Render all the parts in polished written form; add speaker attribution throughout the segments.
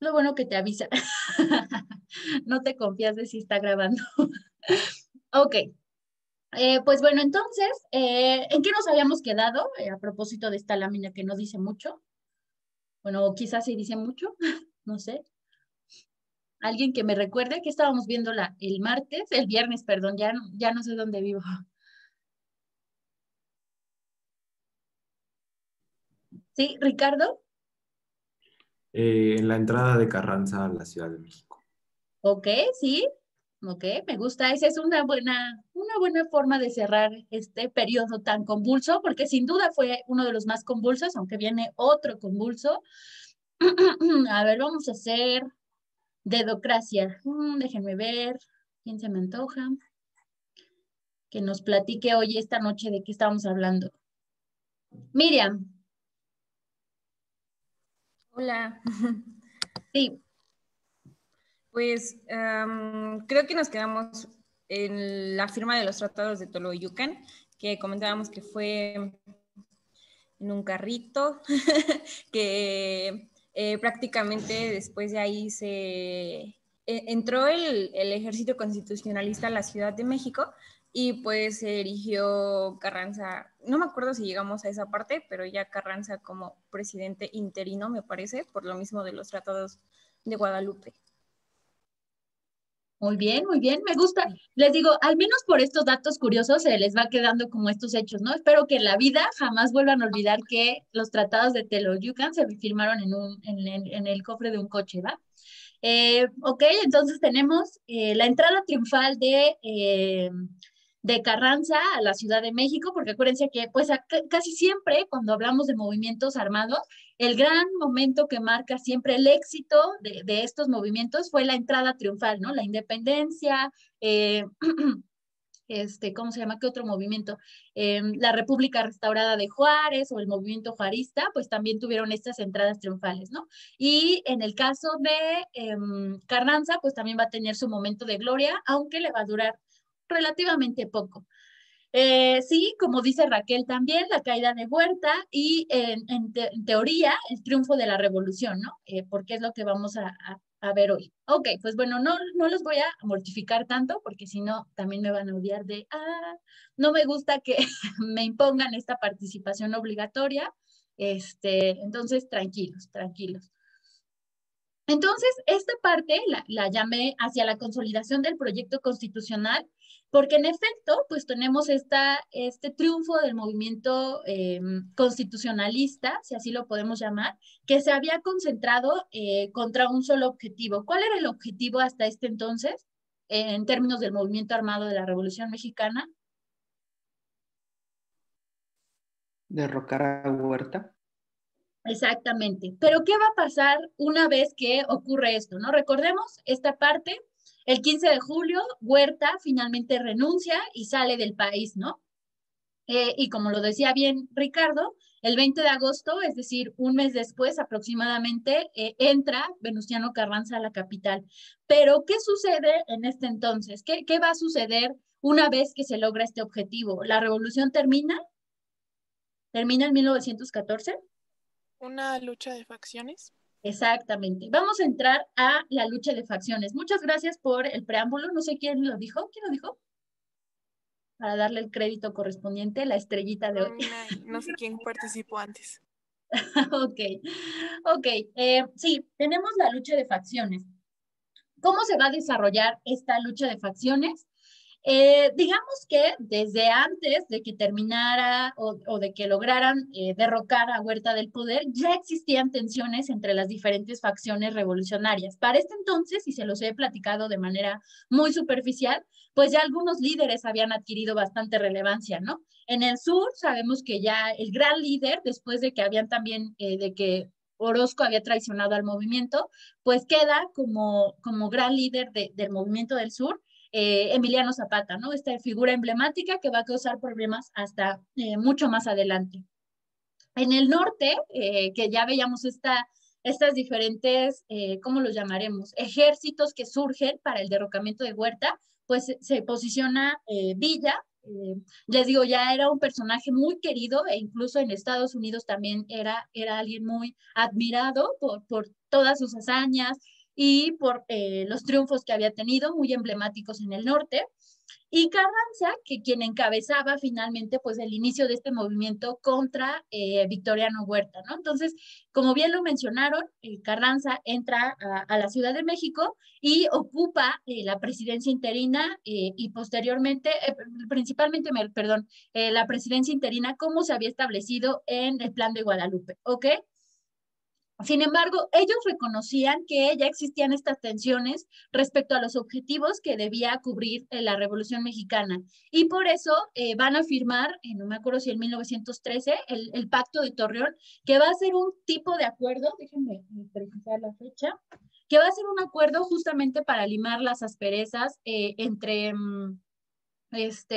Speaker 1: Lo bueno que te avisa. No te confías de si está grabando. Ok. Pues bueno, entonces, ¿en qué nos habíamos quedado a propósito de esta lámina que no dice mucho? Bueno, quizás sí dice mucho, no sé. Alguien que me recuerde que estábamos viendo el martes, el viernes, perdón, ya no sé dónde vivo. ¿Sí, Ricardo?
Speaker 2: En la entrada de Carranza a la Ciudad de México.
Speaker 1: Ok, sí, ok, me gusta. Esa es una buena forma de cerrar este periodo tan convulso, porque sin duda fue uno de los más convulsos, aunque viene otro convulso. A ver, vamos a hacer dedocracia. Déjenme ver quién se me antoja. Que nos platique hoy, esta noche, de qué estamos hablando. Miriam,
Speaker 3: Hola,
Speaker 1: sí,
Speaker 3: pues creo que nos quedamos en la firma de los tratados de Toloyucan, que comentábamos que fue en un carrito, que prácticamente después de ahí entró el ejército constitucionalista a la Ciudad de México y pues se erigió Carranza, no me acuerdo si llegamos a esa parte, pero ya Carranza como presidente interino, me parece, por lo mismo de los tratados de Guadalupe.
Speaker 1: muy bien, me gusta. Les digo, al menos por estos datos curiosos se les va quedando como estos hechos, ¿no? Espero que en la vida jamás vuelvan a olvidar que los tratados de Teoloyucan se firmaron en el cofre de un coche, ¿va? Ok, entonces tenemos la entrada triunfal de Carranza a la Ciudad de México, porque acuérdense que pues casi siempre cuando hablamos de movimientos armados, el gran momento que marca siempre el éxito de estos movimientos fue la entrada triunfal, ¿no? La independencia, ¿cómo se llama? ¿Qué otro movimiento? La República Restaurada de Juárez o el movimiento juarista, pues también tuvieron estas entradas triunfales, ¿no? Y en el caso de Carranza, pues también va a tener su momento de gloria, aunque le va a durar relativamente poco. Sí, como dice Raquel también, la caída de Huerta y en teoría el triunfo de la revolución, ¿no? Porque es lo que vamos a ver hoy. Ok, pues bueno, no los voy a mortificar tanto porque si no también me van a odiar no me gusta que me impongan esta participación obligatoria. Entonces, tranquilos, tranquilos. Entonces, esta parte la llamé hacia la consolidación del proyecto constitucional, porque en efecto, pues tenemos este triunfo del movimiento constitucionalista, si así lo podemos llamar, que se había concentrado contra un solo objetivo. ¿Cuál era el objetivo hasta este entonces, en términos del movimiento armado de la Revolución Mexicana?
Speaker 4: Derrocar a Huerta.
Speaker 1: Exactamente. Pero ¿qué va a pasar una vez que ocurre esto? ¿No? Recordemos esta parte, el 15 de julio, Huerta finalmente renuncia y sale del país, ¿no? Y como lo decía bien Ricardo, el 20 de agosto, es decir, un mes después aproximadamente, entra Venustiano Carranza a la capital. Pero, ¿qué sucede en este entonces? ¿Qué va a suceder una vez que se logra este objetivo? ¿La revolución termina? ¿Termina en 1914?
Speaker 5: Una lucha de facciones.
Speaker 1: Exactamente. Vamos a entrar a la lucha de facciones. Muchas gracias por el preámbulo. No sé quién lo dijo. ¿Quién lo dijo? Para darle el crédito correspondiente, la estrellita de hoy.
Speaker 5: No sé quién participó antes.
Speaker 1: Ok, ok. Sí, tenemos la lucha de facciones. ¿Cómo se va a desarrollar esta lucha de facciones? Digamos que desde antes de que terminara o de que lograran derrocar a Huerta del poder, ya existían tensiones entre las diferentes facciones revolucionarias. Para este entonces, y se los he platicado de manera muy superficial, pues ya algunos líderes habían adquirido bastante relevancia, ¿no? En el sur sabemos que ya el gran líder, después de que habían también, de que Orozco había traicionado al movimiento, pues queda como gran líder del movimiento del sur Emiliano Zapata, ¿no? Esta figura emblemática que va a causar problemas hasta mucho más adelante. En el norte, que ya veíamos estas diferentes, ¿cómo los llamaremos? Ejércitos que surgen para el derrocamiento de Huerta, pues se posiciona Villa, Les digo, ya era un personaje muy querido e incluso en Estados Unidos también era alguien muy admirado por todas sus hazañas y por los triunfos que había tenido, muy emblemáticos en el norte. Y Carranza, que quien encabezaba finalmente pues el inicio de este movimiento contra Victoriano Huerta, ¿no? Entonces, como bien lo mencionaron, Carranza entra a la Ciudad de México y ocupa la presidencia interina y posteriormente, principalmente, perdón, la presidencia interina como se había establecido en el Plan de Guadalupe, ¿ok? Sin embargo, ellos reconocían que ya existían estas tensiones respecto a los objetivos que debía cubrir la Revolución Mexicana. Y por eso van a firmar, no me acuerdo si en 1913, el Pacto de Torreón, que va a ser un tipo de acuerdo, déjenme precisar la fecha, que va a ser un acuerdo justamente para limar las asperezas entre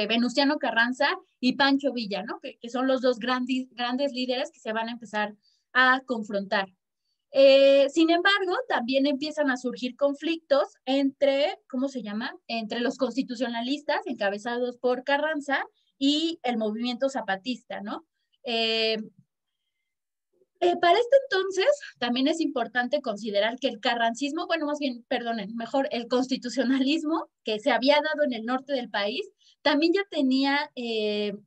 Speaker 1: Venustiano Carranza y Pancho Villa, ¿no? Que son los dos grandes líderes que se van a empezar a confrontar. Sin embargo, también empiezan a surgir conflictos entre, ¿cómo se llama? Entre los constitucionalistas encabezados por Carranza y el movimiento zapatista, ¿no? Para este entonces, también es importante considerar que el carrancismo, bueno, más bien, perdonen, mejor el constitucionalismo que se había dado en el norte del país, también ya tenía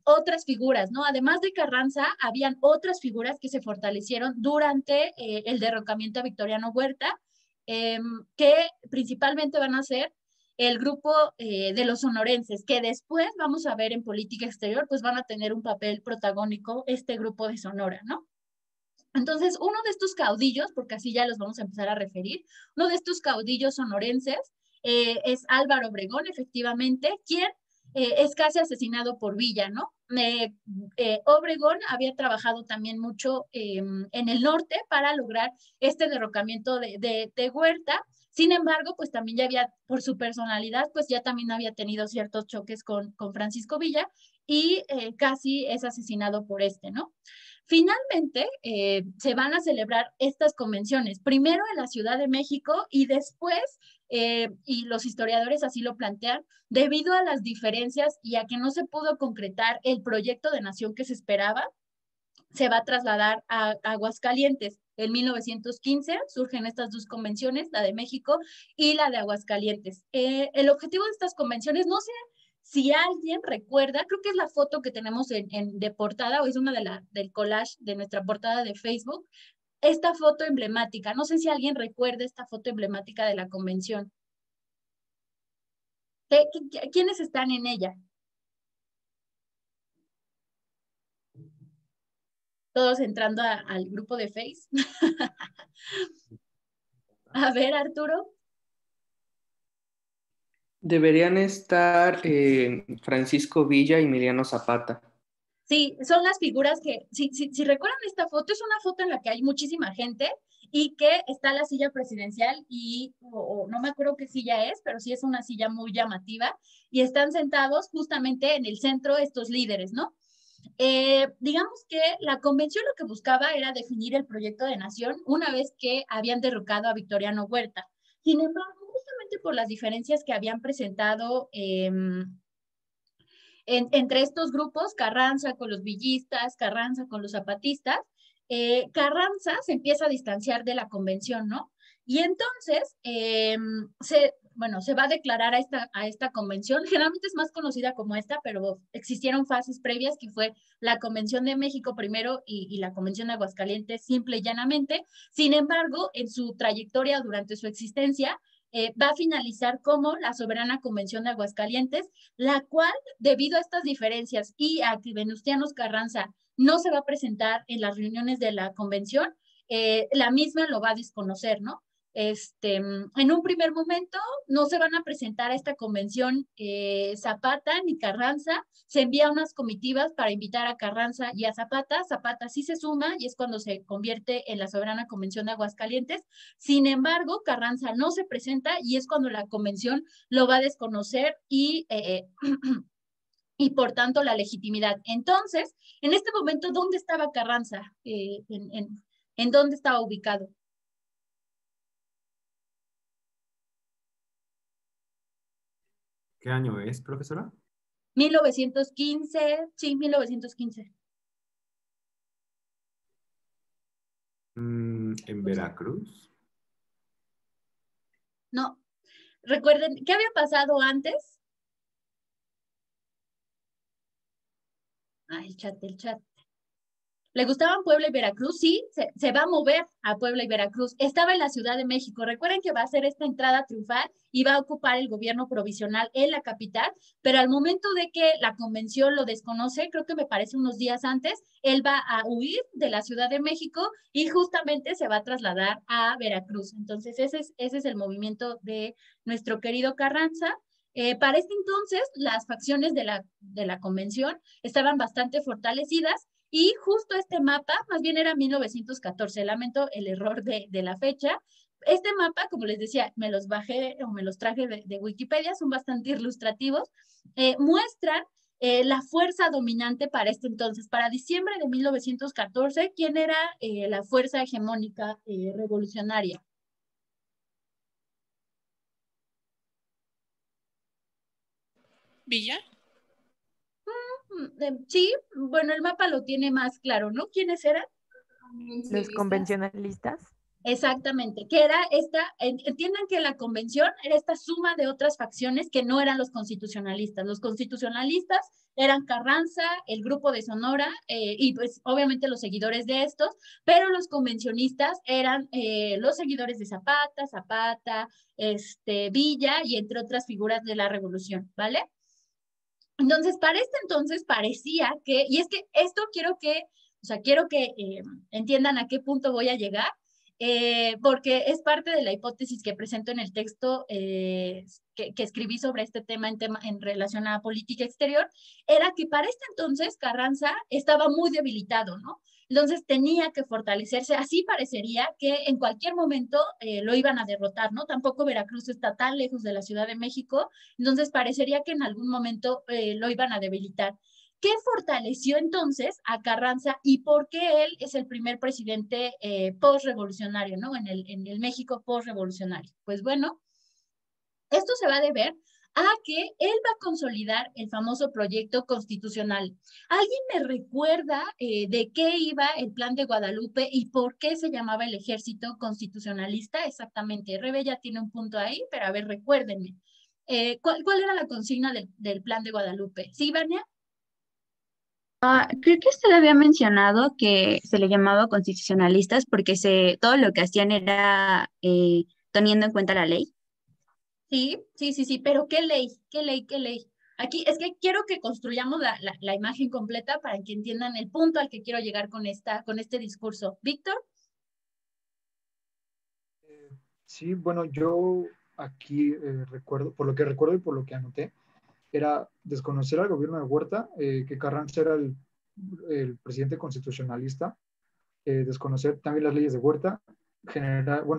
Speaker 1: otras figuras, ¿no? Además de Carranza, habían otras figuras que se fortalecieron durante el derrocamiento a Victoriano Huerta, que principalmente van a ser el grupo de los sonorenses, que después vamos a ver en política exterior, pues van a tener un papel protagónico este grupo de Sonora, ¿no? Entonces, uno de estos caudillos, porque así ya los vamos a empezar a referir, uno de estos caudillos sonorenses es Álvaro Obregón, efectivamente, quien es casi asesinado por Villa, ¿no? Obregón había trabajado también mucho en el norte para lograr este derrocamiento de Huerta. Sin embargo, pues también ya había, por su personalidad, pues ya también había tenido ciertos choques con Francisco Villa y casi es asesinado por ¿no? Finalmente, se van a celebrar estas convenciones, primero en la Ciudad de México y después, y los historiadores así lo plantean, debido a las diferencias y a que no se pudo concretar el proyecto de nación que se esperaba, se va a trasladar a Aguascalientes. En 1915 surgen estas dos convenciones, la de México y la de Aguascalientes. El objetivo de estas convenciones, no sé si alguien recuerda, creo que es la foto que tenemos de portada, o es una del collage de nuestra portada de Facebook, esta foto emblemática. No sé si alguien recuerda esta foto emblemática de la convención. ¿Quiénes están en ella? Todos entrando al grupo de Face. A ver, Arturo.
Speaker 4: Deberían estar Francisco Villa y Emiliano Zapata.
Speaker 1: Sí, son las figuras que, si recuerdan esta foto, es una foto en la que hay muchísima gente y que está la silla presidencial y, o no me acuerdo qué silla es, pero sí es una silla muy llamativa y están sentados justamente en el centro estos líderes, ¿no? Digamos que la convención lo que buscaba era definir el proyecto de nación una vez que habían derrocado a Victoriano Huerta. Sin embargo, justamente por las diferencias que habían presentado entre estos grupos, Carranza con los villistas, Carranza con los zapatistas, Carranza se empieza a distanciar de la convención, ¿no? Y entonces se va a declarar a esta convención, generalmente es más conocida como esta, pero existieron fases previas que fue la Convención de México primero y la Convención de Aguascalientes simple y llanamente. Sin embargo, en su trayectoria durante su existencia, va a finalizar como la Soberana Convención de Aguascalientes, la cual, debido a estas diferencias y a que Venustiano Carranza no se va a presentar en las reuniones de la convención, la misma lo va a desconocer, ¿no? En un primer momento no se van a presentar a esta convención Zapata ni Carranza, se envían unas comitivas para invitar a Carranza y a Zapata, Zapata sí se suma y es cuando se convierte en la Soberana Convención de Aguascalientes. Sin embargo, Carranza no se presenta y es cuando la convención lo va a desconocer y por tanto la legitimidad. Entonces, en este momento, ¿dónde estaba Carranza? ¿En dónde estaba ubicado?
Speaker 2: ¿Qué año es, profesora?
Speaker 1: 1915, sí, 1915.
Speaker 2: En Veracruz.
Speaker 1: No, recuerden, ¿qué había pasado antes? Ah, el chat. ¿Le gustaban Puebla y Veracruz? Sí, se va a mover a Puebla y Veracruz. Estaba en la Ciudad de México. Recuerden que va a hacer esta entrada triunfal y va a ocupar el gobierno provisional en la capital, pero al momento de que la convención lo desconoce, creo que me parece unos días antes, él va a huir de la Ciudad de México y justamente se va a trasladar a Veracruz. Entonces, ese es el movimiento de nuestro querido Carranza. Para este entonces, las facciones de la convención estaban bastante fortalecidas y justo este mapa, más bien era 1914, lamento el error de la fecha. Este mapa, como les decía, me los bajé o me los traje de Wikipedia, son bastante ilustrativos, muestran la fuerza dominante para este entonces. Para diciembre de 1914, ¿quién era la fuerza hegemónica revolucionaria?
Speaker 5: ¿Villa?
Speaker 1: Sí, bueno, el mapa lo tiene más claro, ¿no? ¿Quiénes eran?
Speaker 6: Los convencionalistas.
Speaker 1: Exactamente, que era entiendan que la convención era esta suma de otras facciones que no eran los constitucionalistas. Los constitucionalistas eran Carranza, el grupo de Sonora y pues obviamente los seguidores de estos, pero los convencionistas eran los seguidores de Zapata, Villa y entre otras figuras de la revolución, ¿vale? Entonces, para este entonces parecía que, y es que esto quiero que entiendan a qué punto voy a llegar, porque es parte de la hipótesis que presento en el texto que escribí sobre este tema en relación a política exterior, era que para este entonces Carranza estaba muy debilitado, ¿no? Entonces tenía que fortalecerse, así parecería que en cualquier momento lo iban a derrotar, ¿no? Tampoco Veracruz está tan lejos de la Ciudad de México, entonces parecería que en algún momento lo iban a debilitar. ¿Qué fortaleció entonces a Carranza y por qué él es el primer presidente post-revolucionario, ¿no? En el México post-revolucionario. Pues bueno, esto se va a deber a que él va a consolidar el famoso proyecto constitucional. ¿Alguien me recuerda de qué iba el Plan de Guadalupe y por qué se llamaba el Ejército Constitucionalista? Exactamente, Rebe ya tiene un punto ahí, pero a ver, recuérdenme. ¿Cuál era la consigna del Plan de Guadalupe? ¿Sí, Vania?
Speaker 7: Creo que usted había mencionado que se le llamaba constitucionalistas porque todo lo que hacían era teniendo en cuenta la ley.
Speaker 1: Sí, pero ¿qué ley? ¿Qué ley? ¿Qué ley? Aquí es que quiero que construyamos la imagen completa para que entiendan el punto al que quiero llegar con este discurso. Víctor.
Speaker 8: Sí, bueno, yo aquí recuerdo, por lo que recuerdo y por lo que anoté, era desconocer al gobierno de Huerta, que Carranza era el presidente constitucionalista, desconocer también las leyes de Huerta,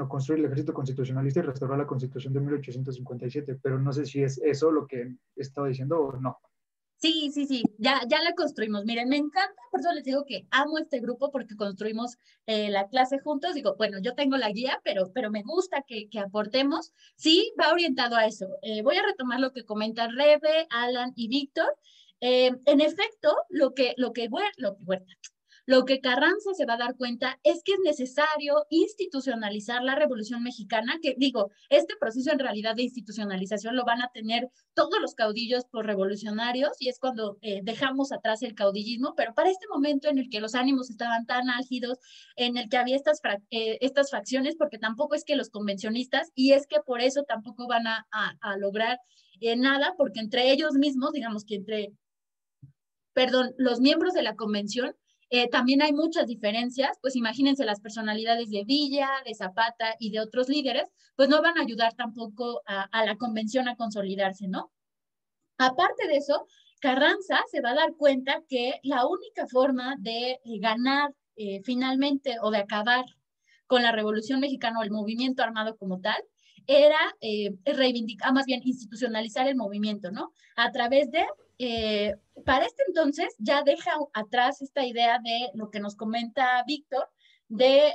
Speaker 8: construir el ejército constitucionalista y restaurar la constitución de 1857, pero no sé si es eso lo que estaba diciendo o no.
Speaker 1: Sí, ya la construimos. Miren, me encanta, por eso les digo que amo este grupo porque construimos la clase juntos. Digo, bueno, yo tengo la guía, pero me gusta que aportemos. Sí, va orientado a eso. Voy a retomar lo que comentan Rebe, Alan y Víctor. En efecto, lo que Carranza se va a dar cuenta es que es necesario institucionalizar la Revolución Mexicana, que digo, este proceso en realidad de institucionalización lo van a tener todos los caudillos por revolucionarios y es cuando dejamos atrás el caudillismo, pero para este momento en el que los ánimos estaban tan álgidos, en el que había estas facciones, porque tampoco es que los convencionistas, y es que por eso tampoco van a lograr nada, porque entre ellos mismos, digamos que los miembros de la convención, también hay muchas diferencias, pues imagínense las personalidades de Villa, de Zapata y de otros líderes, pues no van a ayudar tampoco a la convención a consolidarse, ¿no? Aparte de eso, Carranza se va a dar cuenta que la única forma de ganar finalmente o de acabar con la Revolución Mexicana o el movimiento armado como tal, era reivindicar, más bien institucionalizar el movimiento, ¿no? A través de, para este entonces ya deja atrás esta idea de lo que nos comenta Víctor, de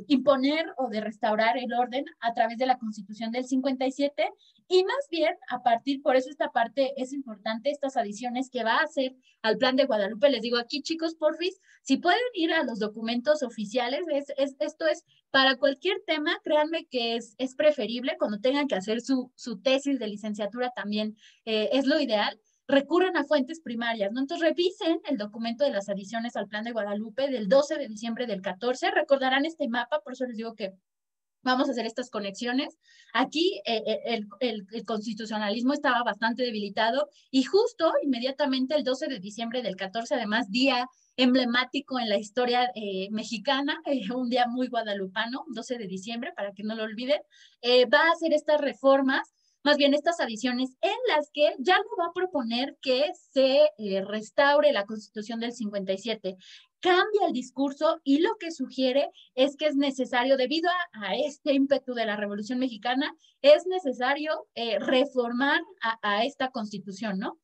Speaker 1: imponer o de restaurar el orden a través de la Constitución del 57, y más bien a partir, por eso esta parte es importante, estas adiciones que va a hacer al Plan de Guadalupe. Les digo aquí, chicos, porfis, si pueden ir a los documentos oficiales, esto es para cualquier tema, créanme que es preferible cuando tengan que hacer su tesis de licenciatura también, es lo ideal. Recurren a fuentes primarias, ¿no? Entonces revisen el documento de las adiciones al Plan de Guadalupe del 12 de diciembre del 14, recordarán este mapa, por eso les digo que vamos a hacer estas conexiones. Aquí el constitucionalismo estaba bastante debilitado y justo inmediatamente el 12 de diciembre del 14, además día emblemático en la historia mexicana, un día muy guadalupano, 12 de diciembre, para que no lo olviden, va a hacer estas reformas, más bien estas adiciones en las que ya no va a proponer que se restaure la Constitución del 57. Cambia el discurso y lo que sugiere es que es necesario, debido a este ímpetu de la Revolución Mexicana, es necesario reformar a esta Constitución, ¿no?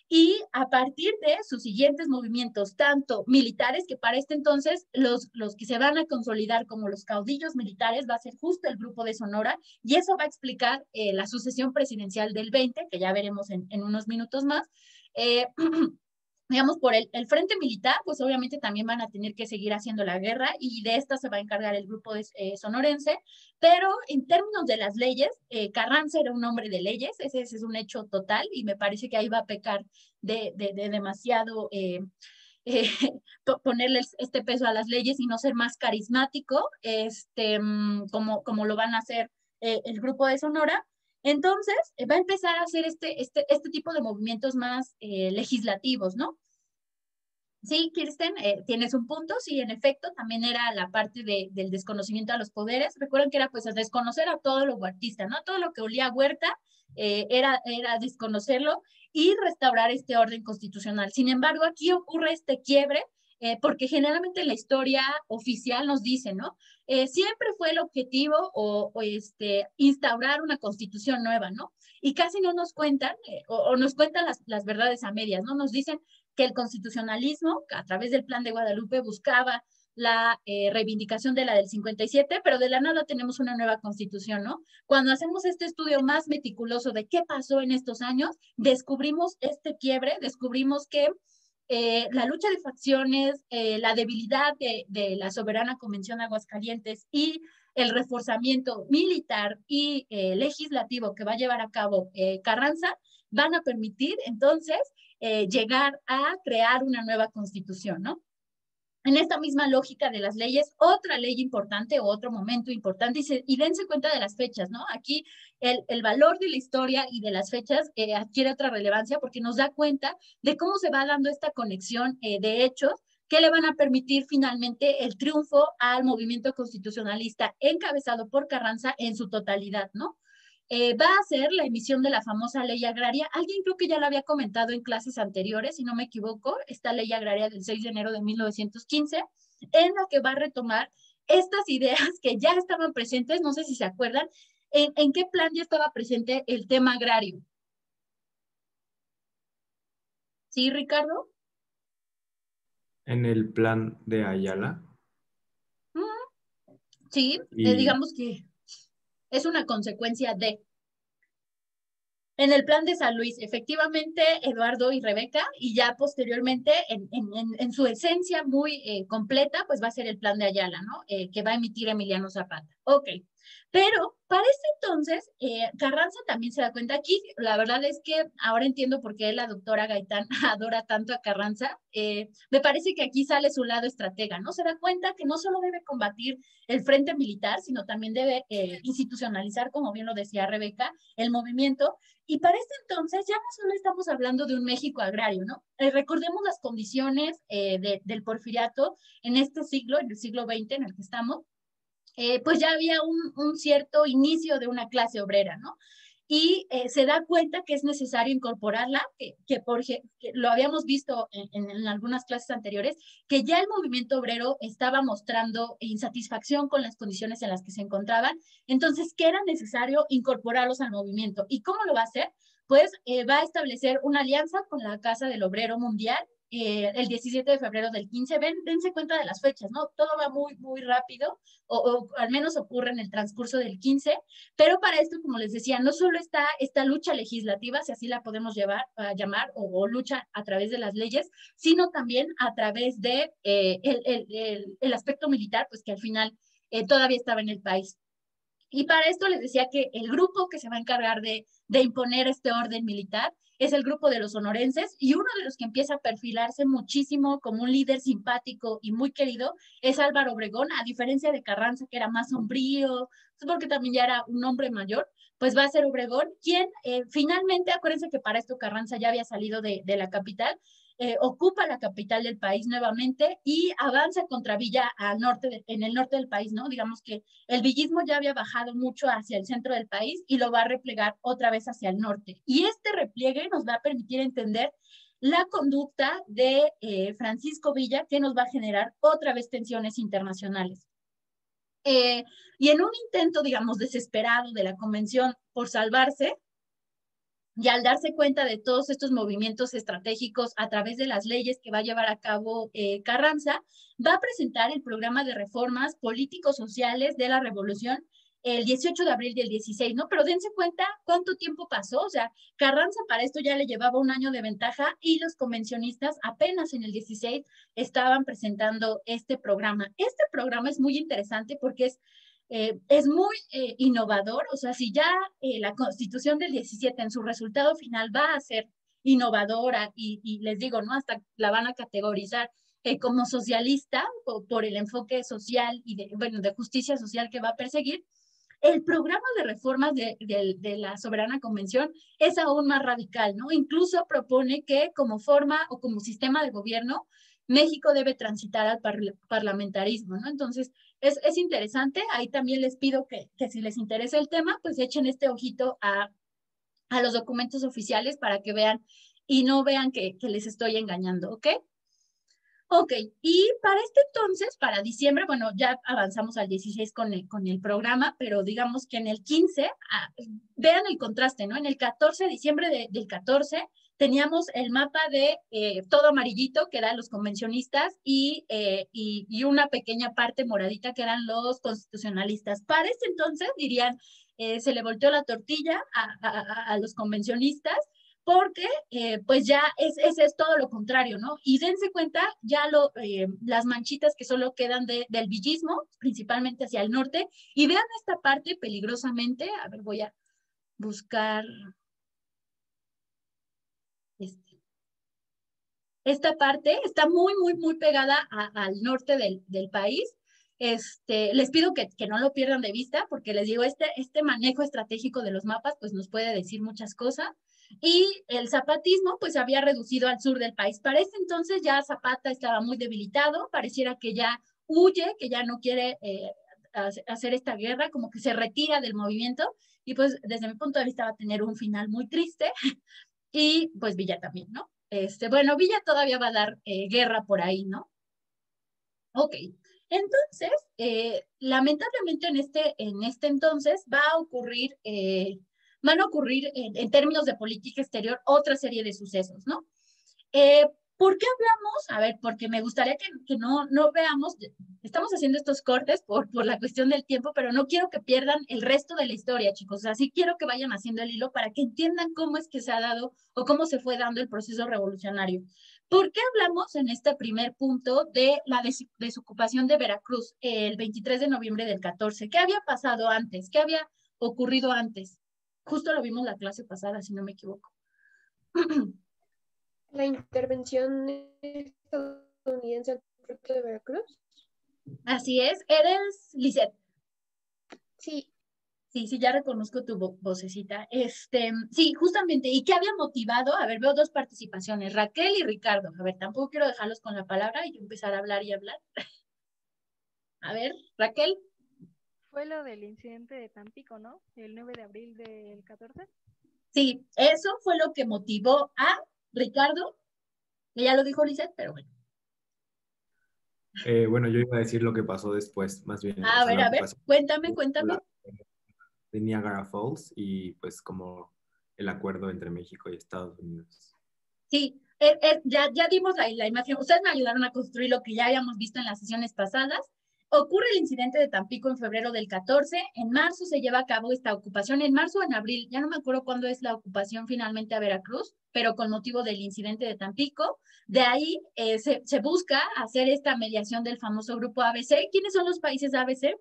Speaker 1: Y a partir de sus siguientes movimientos, tanto militares, que para este entonces los que se van a consolidar como los caudillos militares va a ser justo el Grupo de Sonora, y eso va a explicar la sucesión presidencial del 20, que ya veremos en unos minutos más. Digamos, por el frente militar, pues obviamente también van a tener que seguir haciendo la guerra, y de esta se va a encargar el grupo sonorense, pero en términos de las leyes, Carranza era un hombre de leyes, ese es un hecho total, y me parece que ahí va a pecar de demasiado ponerle este peso a las leyes y no ser más carismático, como lo van a hacer el grupo de Sonora. Entonces, va a empezar a hacer este tipo de movimientos más legislativos, ¿no? Sí, Kirsten, tienes un punto, sí, en efecto, también era la parte del desconocimiento a los poderes. Recuerden que era pues desconocer a todo lo huertista, ¿no? Todo lo que olía a huerta era desconocerlo y restaurar este orden constitucional. Sin embargo, aquí ocurre este quiebre, porque generalmente en la historia oficial nos dice, ¿no? Siempre fue el objetivo instaurar una constitución nueva, ¿no? Y casi no nos cuentan, o nos cuentan las verdades a medias, ¿no? Nos dicen que el constitucionalismo, a través del Plan de Guadalupe, buscaba la reivindicación de la del 57, pero de la nada tenemos una nueva constitución, ¿no? Cuando hacemos este estudio más meticuloso de qué pasó en estos años, descubrimos este quiebre, descubrimos que la lucha de facciones, la debilidad de la soberana Convención de Aguascalientes y el reforzamiento militar y legislativo que va a llevar a cabo Carranza van a permitir entonces llegar a crear una nueva constitución, ¿no? En esta misma lógica de las leyes, otra ley importante o otro momento importante, y dense cuenta de las fechas, ¿no? Aquí el valor de la historia y de las fechas adquiere otra relevancia porque nos da cuenta de cómo se va dando esta conexión de hechos que le van a permitir finalmente el triunfo al movimiento constitucionalista encabezado por Carranza en su totalidad, ¿no? Va a ser la emisión de la famosa ley agraria. Alguien creo que ya lo había comentado en clases anteriores, si no me equivoco, esta ley agraria del 6 de enero de 1915, en la que va a retomar estas ideas que ya estaban presentes, no sé si se acuerdan, en qué plan ya estaba presente el tema agrario. ¿Sí, Ricardo?
Speaker 2: En el plan de Ayala.
Speaker 1: Sí, digamos que es una consecuencia de. En el plan de San Luis, efectivamente, Eduardo y Rebeca, y ya posteriormente, en su esencia muy completa, pues va a ser el plan de Ayala, ¿no? Que va a emitir Emiliano Zapata. Ok, pero para este entonces, Carranza también se da cuenta aquí, la verdad es que ahora entiendo por qué la doctora Gaitán adora tanto a Carranza, me parece que aquí sale su lado estratega, ¿no? Se da cuenta que no solo debe combatir el frente militar, sino también debe institucionalizar, como bien lo decía Rebeca, el movimiento. Y para este entonces ya no solo estamos hablando de un México agrario, ¿no? Recordemos las condiciones del porfiriato en este siglo, en el siglo XX en el que estamos, pues ya había un cierto inicio de una clase obrera, ¿no? Y se da cuenta que es necesario incorporarla, que lo habíamos visto en algunas clases anteriores, que ya el movimiento obrero estaba mostrando insatisfacción con las condiciones en las que se encontraban, entonces que era necesario incorporarlos al movimiento. ¿Y cómo lo va a hacer? Pues va a establecer una alianza con la Casa del Obrero Mundial el 17 de febrero del 15. Dense cuenta de las fechas, ¿no? Todo va muy, muy rápido, o al menos ocurre en el transcurso del 15, pero para esto, como les decía, no solo está esta lucha legislativa, si así la podemos llamar, o lucha a través de las leyes, sino también a través de el aspecto militar, pues que al final todavía estaba en el país. Y para esto les decía que el grupo que se va a encargar de imponer este orden militar es el grupo de los sonorenses, y uno de los que empieza a perfilarse muchísimo como un líder simpático y muy querido es Álvaro Obregón, a diferencia de Carranza, que era más sombrío, porque también ya era un hombre mayor. Pues va a ser Obregón quien finalmente, acuérdense que para esto Carranza ya había salido de la capital, ocupa la capital del país nuevamente y avanza contra Villa al norte en el norte del país, ¿no? Digamos que el villismo ya había bajado mucho hacia el centro del país y lo va a replegar otra vez hacia el norte. Y este repliegue nos va a permitir entender la conducta de Francisco Villa, que nos va a generar otra vez tensiones internacionales. Y en un intento, digamos, desesperado de la convención por salvarse, y al darse cuenta de todos estos movimientos estratégicos a través de las leyes que va a llevar a cabo Carranza, va a presentar el programa de reformas políticos sociales de la revolución el 18 de abril del 16, ¿no? Pero dense cuenta cuánto tiempo pasó, o sea, Carranza para esto ya le llevaba un año de ventaja y los convencionistas apenas en el 16 estaban presentando este programa. Este programa es muy interesante porque es muy innovador, o sea, si ya la Constitución del 17 en su resultado final va a ser innovadora y les digo, ¿no? Hasta la van a categorizar como socialista por el enfoque social y de justicia social que va a perseguir. El programa de reformas de la Soberana Convención es aún más radical, ¿no? Incluso propone que como forma o como sistema de gobierno, México debe transitar al parlamentarismo, ¿no? Entonces, es interesante. Ahí también les pido que si les interesa el tema, pues echen este ojito a los documentos oficiales para que vean y no vean que les estoy engañando, ¿ok? Ok, y para este entonces, para diciembre, bueno, ya avanzamos al 16 con el programa, pero digamos que en el 15, vean el contraste, ¿no? En el 14 de diciembre del 14, teníamos el mapa de todo amarillito, que eran los convencionistas, y una pequeña parte moradita, que eran los constitucionalistas. Para este entonces, dirían, se le volteó la tortilla a los convencionistas, porque pues ya es todo lo contrario, ¿no? Y dense cuenta, ya las manchitas que solo quedan del villismo, principalmente hacia el norte, y vean esta parte peligrosamente, a ver, voy a buscar esta parte, está muy, muy, muy pegada al norte del país. Les pido que no lo pierdan de vista, porque les digo, este manejo estratégico de los mapas, pues nos puede decir muchas cosas. Y el zapatismo, pues había reducido al sur del país. Para ese entonces ya Zapata estaba muy debilitado, pareciera que ya huye, que ya no quiere hacer esta guerra, como que se retira del movimiento, y pues desde mi punto de vista va a tener un final muy triste, y pues Villa también, ¿no? Bueno, Villa todavía va a dar guerra por ahí, ¿no? Ok, entonces, lamentablemente en este entonces van a ocurrir en términos de política exterior otra serie de sucesos, ¿no? ¿Por qué hablamos? A ver, porque me gustaría que no veamos, estamos haciendo estos cortes por la cuestión del tiempo, pero no quiero que pierdan el resto de la historia, chicos. O sea, sí quiero que vayan haciendo el hilo para que entiendan cómo es que se ha dado o cómo se fue dando el proceso revolucionario. ¿Por qué hablamos en este primer punto de la desocupación de Veracruz el 23 de noviembre del 14? ¿Qué había pasado antes? ¿Qué había ocurrido antes? Justo lo vimos la clase pasada, si no me equivoco.
Speaker 9: La intervención estadounidense al puerto de Veracruz.
Speaker 1: Así es. ¿Eres Lisette?
Speaker 9: Sí.
Speaker 1: Sí, ya reconozco tu vocecita. Sí, justamente. ¿Y qué había motivado? A ver, veo dos participaciones, Raquel y Ricardo. A ver, tampoco quiero dejarlos con la palabra y yo empezar a hablar y hablar. A ver, Raquel.
Speaker 6: Fue lo del incidente de Tampico, ¿no? El 9 de abril del 14.
Speaker 1: Sí, eso fue lo que motivó a Ricardo, que ya lo dijo Lisette, pero bueno.
Speaker 2: Bueno, yo iba a decir lo que pasó después, más bien.
Speaker 1: A ver, cuéntame.
Speaker 2: De Niagara Falls y pues como el acuerdo entre México y Estados Unidos.
Speaker 1: Sí, Ya dimos la imagen, ustedes me ayudaron a construir lo que ya habíamos visto en las sesiones pasadas. Ocurre el incidente de Tampico en febrero del 14, en marzo se lleva a cabo esta ocupación, en marzo o en abril, ya no me acuerdo cuándo es la ocupación finalmente a Veracruz, pero con motivo del incidente de Tampico. De ahí se busca hacer esta mediación del famoso grupo ABC. ¿Quiénes son los países ABC?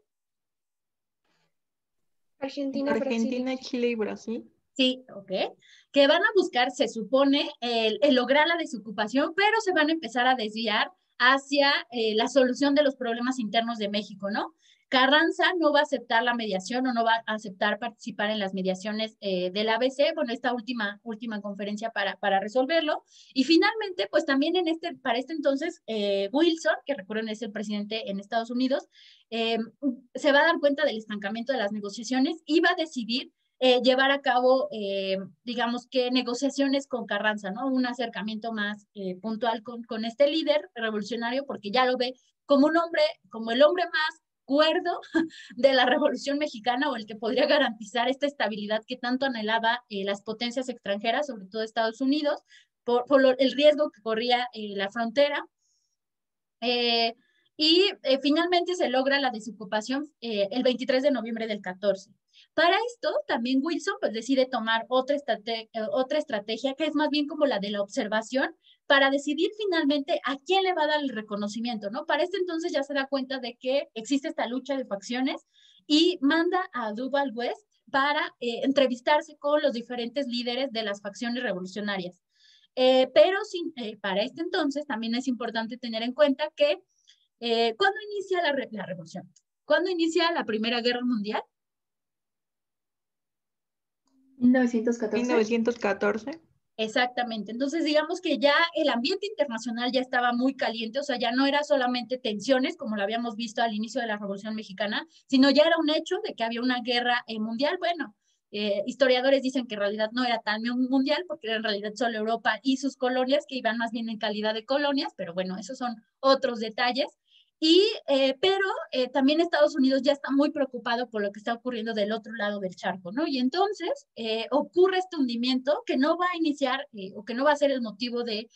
Speaker 9: Argentina,
Speaker 10: Argentina,
Speaker 9: Brasil.
Speaker 10: Chile y Brasil.
Speaker 1: Sí, ok. Que van a buscar, se supone, el lograr la desocupación, pero se van a empezar a desviar hacia la solución de los problemas internos de México, ¿no? Carranza no va a aceptar la mediación o no va a aceptar participar en las mediaciones del ABC, bueno, esta última conferencia para resolverlo. Y finalmente, pues también para este entonces, Wilson, que recuerden es el presidente en Estados Unidos, se va a dar cuenta del estancamiento de las negociaciones y va a decidir llevar a cabo, digamos que negociaciones con Carranza, ¿no? Un acercamiento más puntual con este líder revolucionario, porque ya lo ve como un hombre, como el hombre más cuerdo de la Revolución Mexicana o el que podría garantizar esta estabilidad que tanto anhelaba las potencias extranjeras, sobre todo Estados Unidos, por el riesgo que corría la frontera. Finalmente se logra la desocupación el 23 de noviembre del 14. Para esto, también Wilson pues, decide tomar otra estrategia que es más bien como la de la observación para decidir finalmente a quién le va a dar el reconocimiento, ¿no? Para este entonces ya se da cuenta de que existe esta lucha de facciones y manda a Duval West para entrevistarse con los diferentes líderes de las facciones revolucionarias. Para este entonces también es importante tener en cuenta que ¿cuándo inicia la revolución? ¿Cuándo inicia la Primera Guerra Mundial?
Speaker 6: 1914.
Speaker 10: 1914.
Speaker 1: Exactamente. Entonces, digamos que ya el ambiente internacional ya estaba muy caliente, o sea, ya no era solamente tensiones, como lo habíamos visto al inicio de la Revolución Mexicana, sino ya era un hecho de que había una guerra mundial. Bueno, historiadores dicen que en realidad no era tan mundial, porque era en realidad solo Europa y sus colonias, que iban más bien en calidad de colonias, pero bueno, esos son otros detalles. Pero también Estados Unidos ya está muy preocupado por lo que está ocurriendo del otro lado del charco, ¿no? Y entonces ocurre este hundimiento que no va a iniciar o que no va a ser el motivo de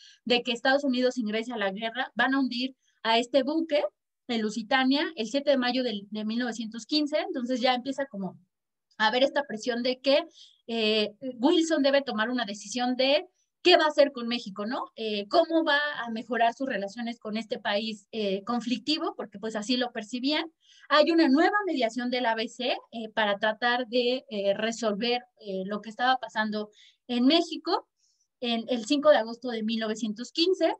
Speaker 1: que Estados Unidos ingrese a la guerra. Van a hundir a este buque de Lusitania el 7 de mayo de 1915, entonces ya empieza como a haber esta presión de que Wilson debe tomar una decisión de qué va a hacer con México, ¿no? Cómo va a mejorar sus relaciones con este país conflictivo, porque pues así lo percibían. Hay una nueva mediación del ABC para tratar de resolver lo que estaba pasando en México el 5 de agosto de 1915.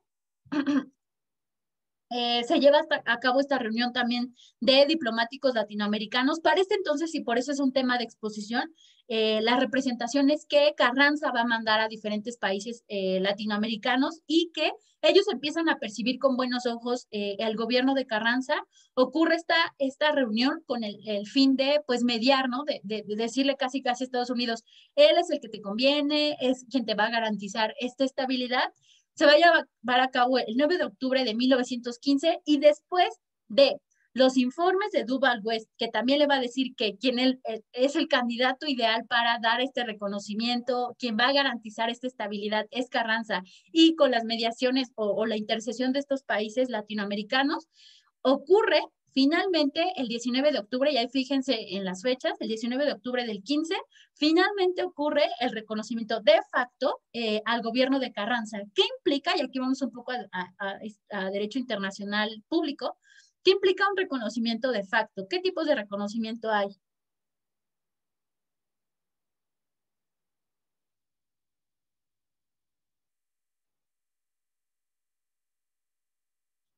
Speaker 1: Se lleva a cabo esta reunión también de diplomáticos latinoamericanos. Para este entonces, y por eso es un tema de exposición, las representaciones que Carranza va a mandar a diferentes países latinoamericanos y que ellos empiezan a percibir con buenos ojos el gobierno de Carranza. Ocurre esta reunión con el fin de pues mediar, ¿no? De decirle casi a Estados Unidos, él es el que te conviene, es quien te va a garantizar esta estabilidad. Se va a llevar a cabo el 9 de octubre de 1915 y después de los informes de Duval West, que también le va a decir que quien es el candidato ideal para dar este reconocimiento, quien va a garantizar esta estabilidad es Carranza, y con las mediaciones o la intercesión de estos países latinoamericanos, ocurre finalmente el 19 de octubre, y ahí fíjense en las fechas, el 19 de octubre del 15, finalmente ocurre el reconocimiento de facto al gobierno de Carranza. ¿Qué implica? Y aquí vamos un poco a derecho internacional público. ¿Qué implica un reconocimiento de facto? ¿Qué tipos de reconocimiento hay?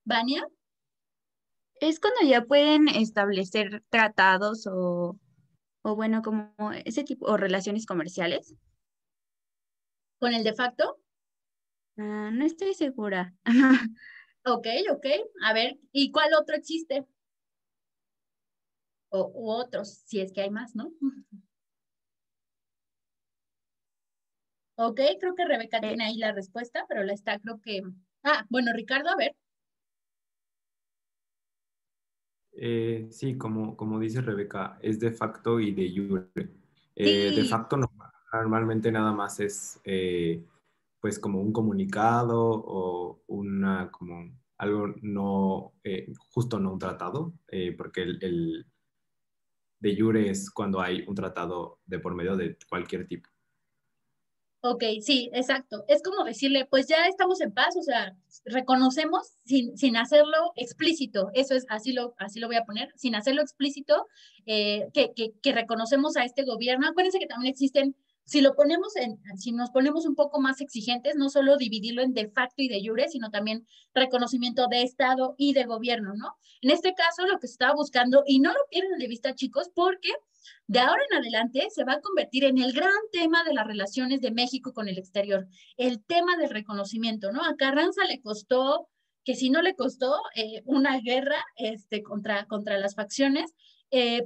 Speaker 1: ¿Vania?
Speaker 7: Es cuando ya pueden establecer tratados o bueno, como ese tipo, o relaciones comerciales.
Speaker 1: ¿Con el de facto?
Speaker 7: No estoy segura.
Speaker 1: Ok. A ver, ¿y cuál otro existe? U otros, si es que hay más, ¿no? Ok, creo que Rebeca tiene ahí la respuesta, pero la está, creo que... bueno, Ricardo, a ver.
Speaker 2: Sí, como dice Rebeca, es de facto y de jure.
Speaker 1: Sí.
Speaker 2: De facto normalmente nada más es pues como un comunicado o como algo no, justo no un tratado, porque el de jure es cuando hay un tratado de por medio de cualquier tipo.
Speaker 1: Ok, sí, exacto. Es como decirle, pues ya estamos en paz, o sea, reconocemos sin hacerlo explícito. Eso es, así lo voy a poner, sin hacerlo explícito, que reconocemos a este gobierno. Acuérdense que también existen, si nos ponemos un poco más exigentes, no solo dividirlo en de facto y de jure, sino también reconocimiento de Estado y de gobierno, ¿no? En este caso, lo que se estaba buscando, y no lo pierdan de vista, chicos, porque de ahora en adelante se va a convertir en el gran tema de las relaciones de México con el exterior, el tema del reconocimiento, ¿no? A Carranza le costó, que si no le costó, una guerra contra las facciones.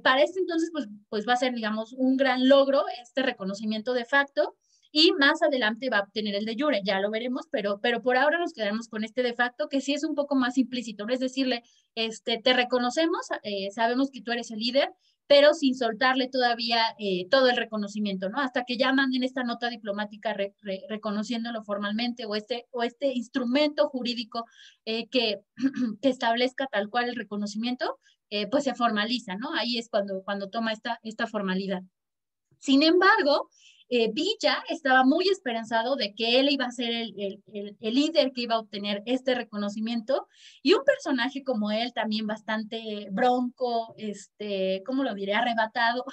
Speaker 1: Para este entonces, pues va a ser, digamos, un gran logro este reconocimiento de facto, y más adelante va a obtener el de jure, ya lo veremos, pero por ahora nos quedaremos con este de facto, que sí es un poco más implícito, ¿no? Es decirle, te reconocemos, sabemos que tú eres el líder, pero sin soltarle todavía todo el reconocimiento, ¿no? Hasta que ya manden esta nota diplomática reconociéndolo formalmente, o este instrumento jurídico que, que establezca tal cual el reconocimiento, pues se formaliza, ¿no? Ahí es cuando toma esta formalidad. Sin embargo, Villa estaba muy esperanzado de que él iba a ser el líder que iba a obtener este reconocimiento, y un personaje como él, también bastante bronco, ¿cómo lo diré? Arrebatado,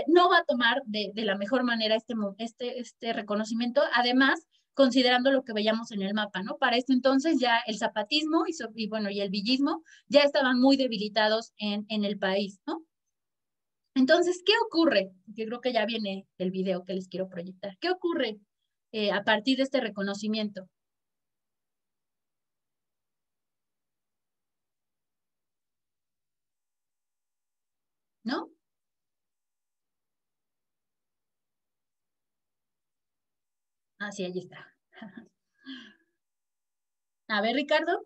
Speaker 1: no va a tomar de la mejor manera este reconocimiento, además considerando lo que veíamos en el mapa, ¿no? Para esto entonces ya el zapatismo y el villismo ya estaban muy debilitados en el país, ¿no? Entonces, ¿qué ocurre? Yo creo que ya viene el video que les quiero proyectar. ¿Qué ocurre a partir de este reconocimiento? ¿No? Ah, sí, ahí está. A ver, Ricardo.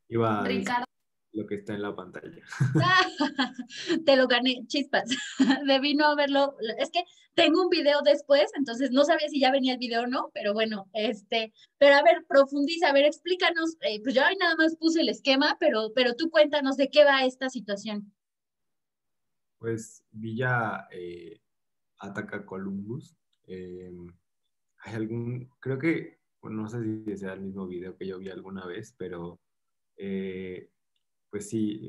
Speaker 2: Iba a decir
Speaker 1: Ricardo.
Speaker 2: lo que está en la pantalla.
Speaker 1: Te lo gané, chispas. Debí no haberlo. Es que tengo un video después, entonces no sabía si ya venía el video o no, pero bueno, pero a ver, profundiza, a ver, explícanos. Pues yo ahí nada más puse el esquema, pero tú cuéntanos de qué va esta situación.
Speaker 2: Pues Villa ataca a Columbus. Hay creo que, bueno, no sé si sea el mismo video que yo vi alguna vez, pero pues sí,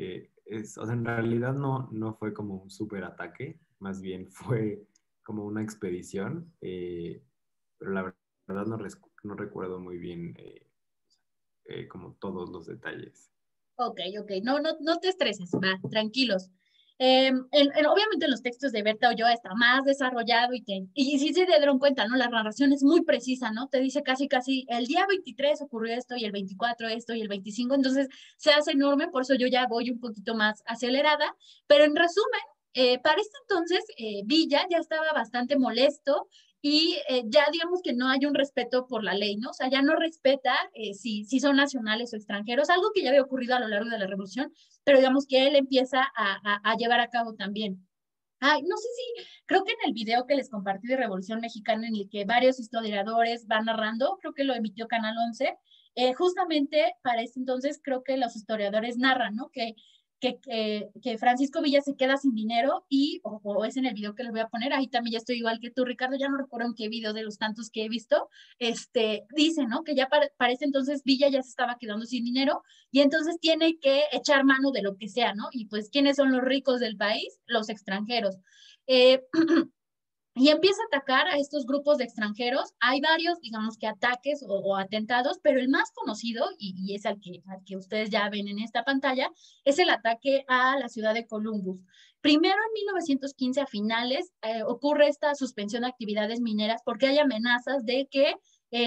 Speaker 2: o sea, en realidad no fue como un super ataque, más bien fue como una expedición, pero la verdad no recuerdo muy bien como todos los detalles.
Speaker 1: Ok, no te estreses, va, tranquilos. Obviamente en los textos de Berta Ulloa está más desarrollado, y sí se dieron cuenta, ¿no? La narración es muy precisa, ¿no? Te dice casi el día 23 ocurrió esto, y el 24 esto, y el 25, entonces se hace enorme, por eso yo ya voy un poquito más acelerada, pero en resumen, para este entonces Villa ya estaba bastante molesto, y ya digamos que no hay un respeto por la ley, ¿no? O sea, ya no respeta si son nacionales o extranjeros, algo que ya había ocurrido a lo largo de la revolución, pero digamos que él empieza a llevar a cabo también. Ay, no sé si, creo que en el video que les compartí de Revolución Mexicana, en el que varios historiadores van narrando, creo que lo emitió Canal 11, justamente para ese entonces creo que los historiadores narran, ¿no? Que Francisco Villa se queda sin dinero, o es en el video que les voy a poner, ahí también ya estoy igual que tú, Ricardo, ya no recuerdo en qué video de los tantos que he visto, dice, ¿no? Que ya para ese entonces Villa ya se estaba quedando sin dinero, y entonces tiene que echar mano de lo que sea, ¿no? Y pues, ¿quiénes son los ricos del país? Los extranjeros. Y empieza a atacar a estos grupos de extranjeros. Hay varios, digamos que ataques o atentados, pero el más conocido, y es al que ustedes ya ven en esta pantalla, es el ataque a la ciudad de Columbus. Primero, en 1915, a finales, ocurre esta suspensión de actividades mineras porque hay amenazas de que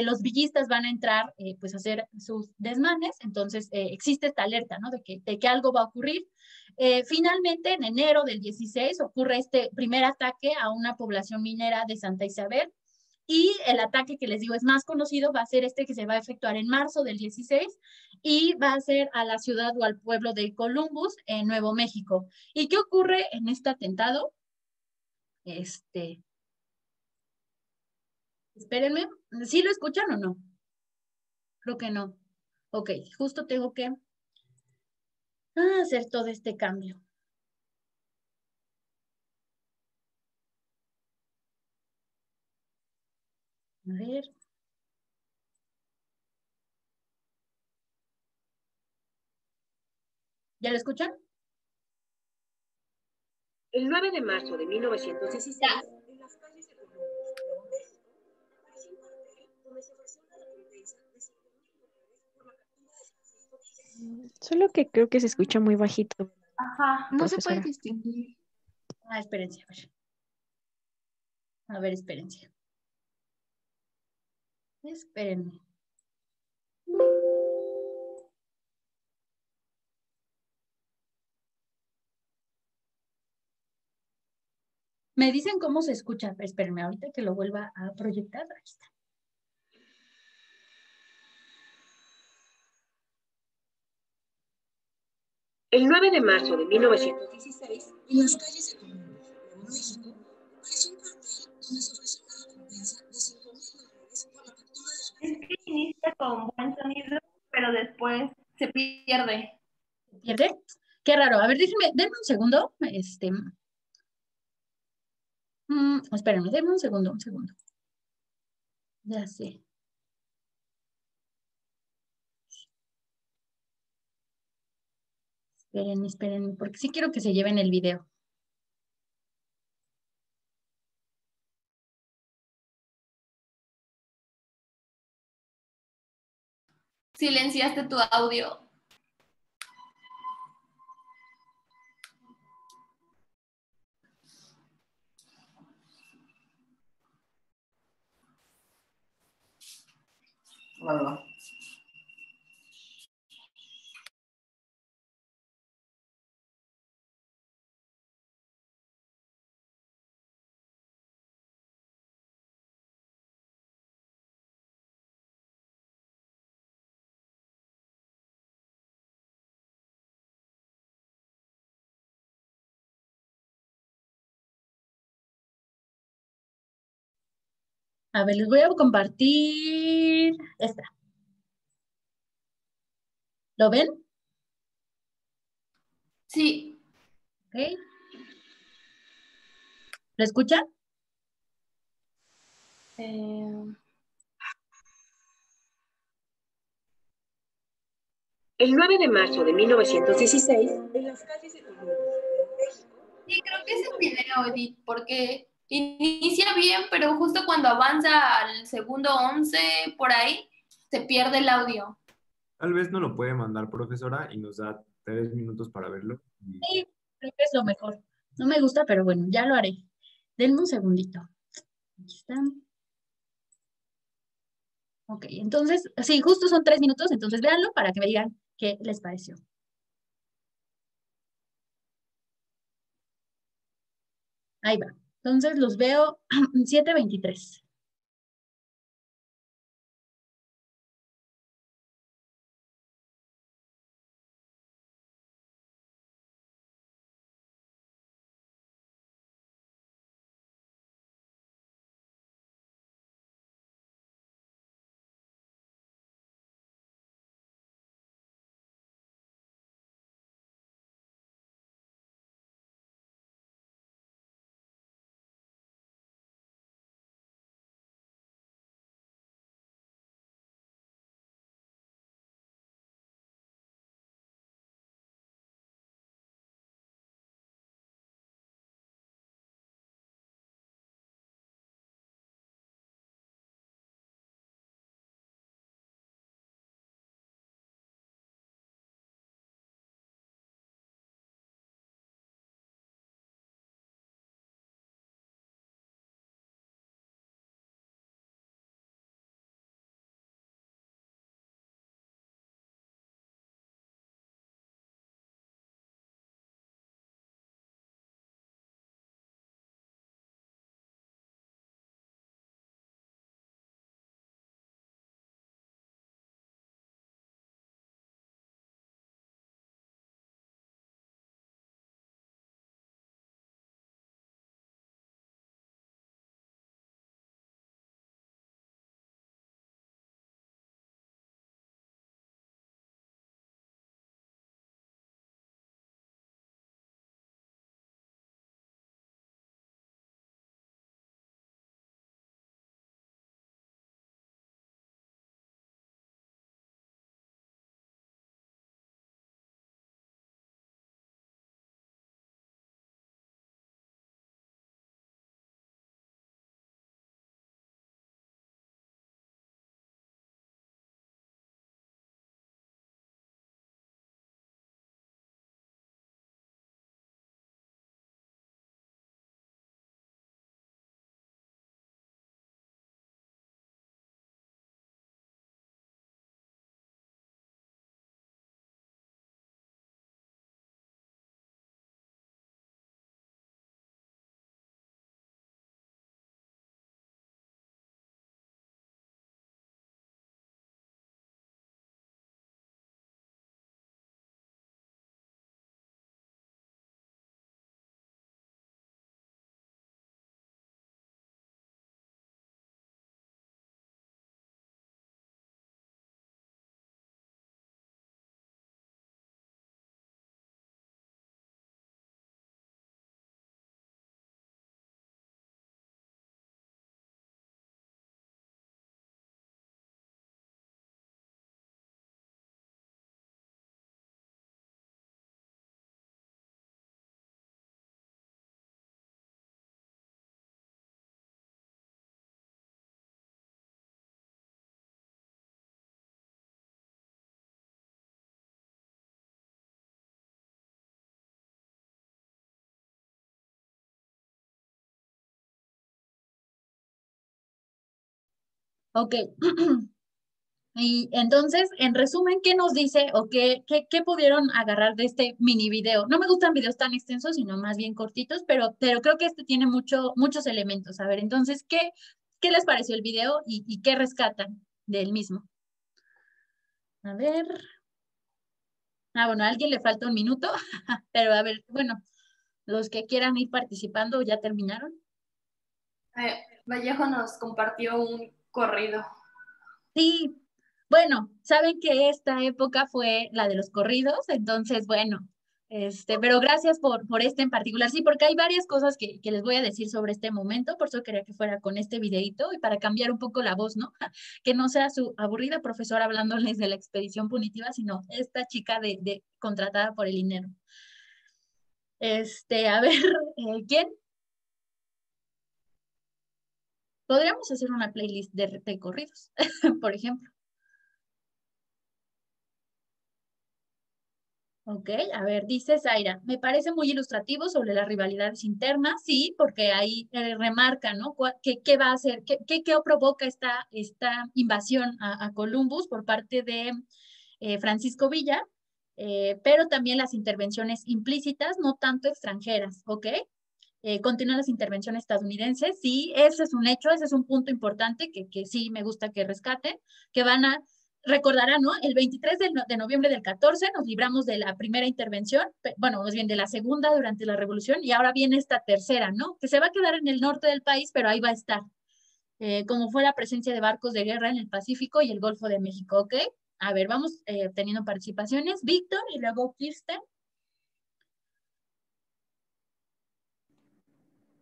Speaker 1: los villistas van a entrar pues a hacer sus desmanes. Entonces existe esta alerta, ¿no? De que algo va a ocurrir. Finalmente, en enero del 16 ocurre este primer ataque a una población minera de Santa Isabel, y el ataque que les digo es más conocido, va a ser este que se va a efectuar en marzo del 16, y va a ser a la ciudad o al pueblo de Columbus, en Nuevo México. ¿Y qué ocurre en este atentado? Espérenme. ¿Sí lo escuchan o no? Creo que no. Ok, justo tengo que hacer todo este cambio. A ver. ¿Ya lo escuchan?
Speaker 11: El 9 de marzo de 1916, en las calles de Columbus, Nuevo México, apareció un cartel donde se ofreció una recompensa de $5,000 por la captura de Francisco Villa.
Speaker 10: Solo que creo que se escucha muy bajito,
Speaker 7: Ajá, no se puede
Speaker 10: profesora.
Speaker 7: distinguir.
Speaker 1: Ah, espérense, a ver. A ver, espérense. Espérenme. Me dicen cómo se escucha. Espérenme, ahorita que lo vuelva a proyectar. Ahí está.
Speaker 11: El 9 de marzo de 1916, en las calles de Columbus, Nuevo México, apareció un cartel donde se ofreció una recompensa de $5,000 por la captura de
Speaker 12: Es que inicia con buen sonido, pero después se pierde.
Speaker 1: ¿Se pierde? Qué raro. A ver, denme un segundo. Espérenme, denme un segundo, un segundo. Ya sé. Espérenme, espérenme, porque sí quiero que se lleven el video.
Speaker 12: Silenciaste tu audio.
Speaker 13: Bueno,
Speaker 1: A ver, les voy a compartir esta. ¿Lo ven?
Speaker 12: Sí.
Speaker 1: Ok. ¿Lo escuchan?
Speaker 11: El 9 de marzo de 1916, en las calles de Columbus, Nuevo México.
Speaker 12: Sí, creo que es el video, Edith, porque inicia bien, pero justo cuando avanza al segundo 11, por ahí, se pierde el audio.
Speaker 2: Tal vez no lo puede mandar, profesora, y nos da 3 minutos para verlo.
Speaker 1: Sí, creo que es lo mejor. No me gusta, pero bueno, ya lo haré. Denme un segundito. Aquí está. Ok, entonces, sí, justo son 3 minutos, entonces véanlo para que me digan qué les pareció. Ahí va. Entonces los veo 7:23. Ok. Y entonces, en resumen, ¿qué nos dice o qué pudieron agarrar de este mini video? No me gustan videos tan extensos, sino más bien cortitos, pero creo que este tiene muchos elementos. A ver, entonces, ¿qué les pareció el video y qué rescatan del mismo? A ver. Bueno, a alguien le falta un minuto, pero a ver, bueno, los que quieran ir participando, ¿ya terminaron?
Speaker 12: Vallejo nos compartió un corrido.
Speaker 1: Sí, bueno, saben que esta época fue la de los corridos, entonces, bueno, pero gracias por este en particular, sí, porque hay varias cosas que les voy a decir sobre este momento, por eso quería que fuera con este videito y para cambiar un poco la voz, ¿no? Que no sea su aburrida profesora hablándoles de la expedición punitiva, sino esta chica contratada por el INERO. A ver, ¿quién? Podríamos hacer una playlist de corridos, por ejemplo. Ok, a ver, dice Zaira, me parece muy ilustrativo sobre las rivalidades internas, sí, porque ahí remarca, ¿no? ¿Qué va a hacer? ¿Qué provoca esta invasión a Columbus por parte de Francisco Villa? Pero también las intervenciones implícitas, no tanto extranjeras, ¿ok? Continúan las intervenciones estadounidenses, sí, ese es un hecho, ese es un punto importante que sí me gusta que rescate, que van a recordarán, ¿no? El 23 de noviembre del 14 nos libramos de la primera intervención, bueno, más bien de la segunda durante la revolución, y ahora viene esta tercera, ¿no? Que se va a quedar en el norte del país, pero ahí va a estar, como fue la presencia de barcos de guerra en el Pacífico y el Golfo de México, ¿ok? A ver, vamos teniendo participaciones. Víctor y luego Kirsten.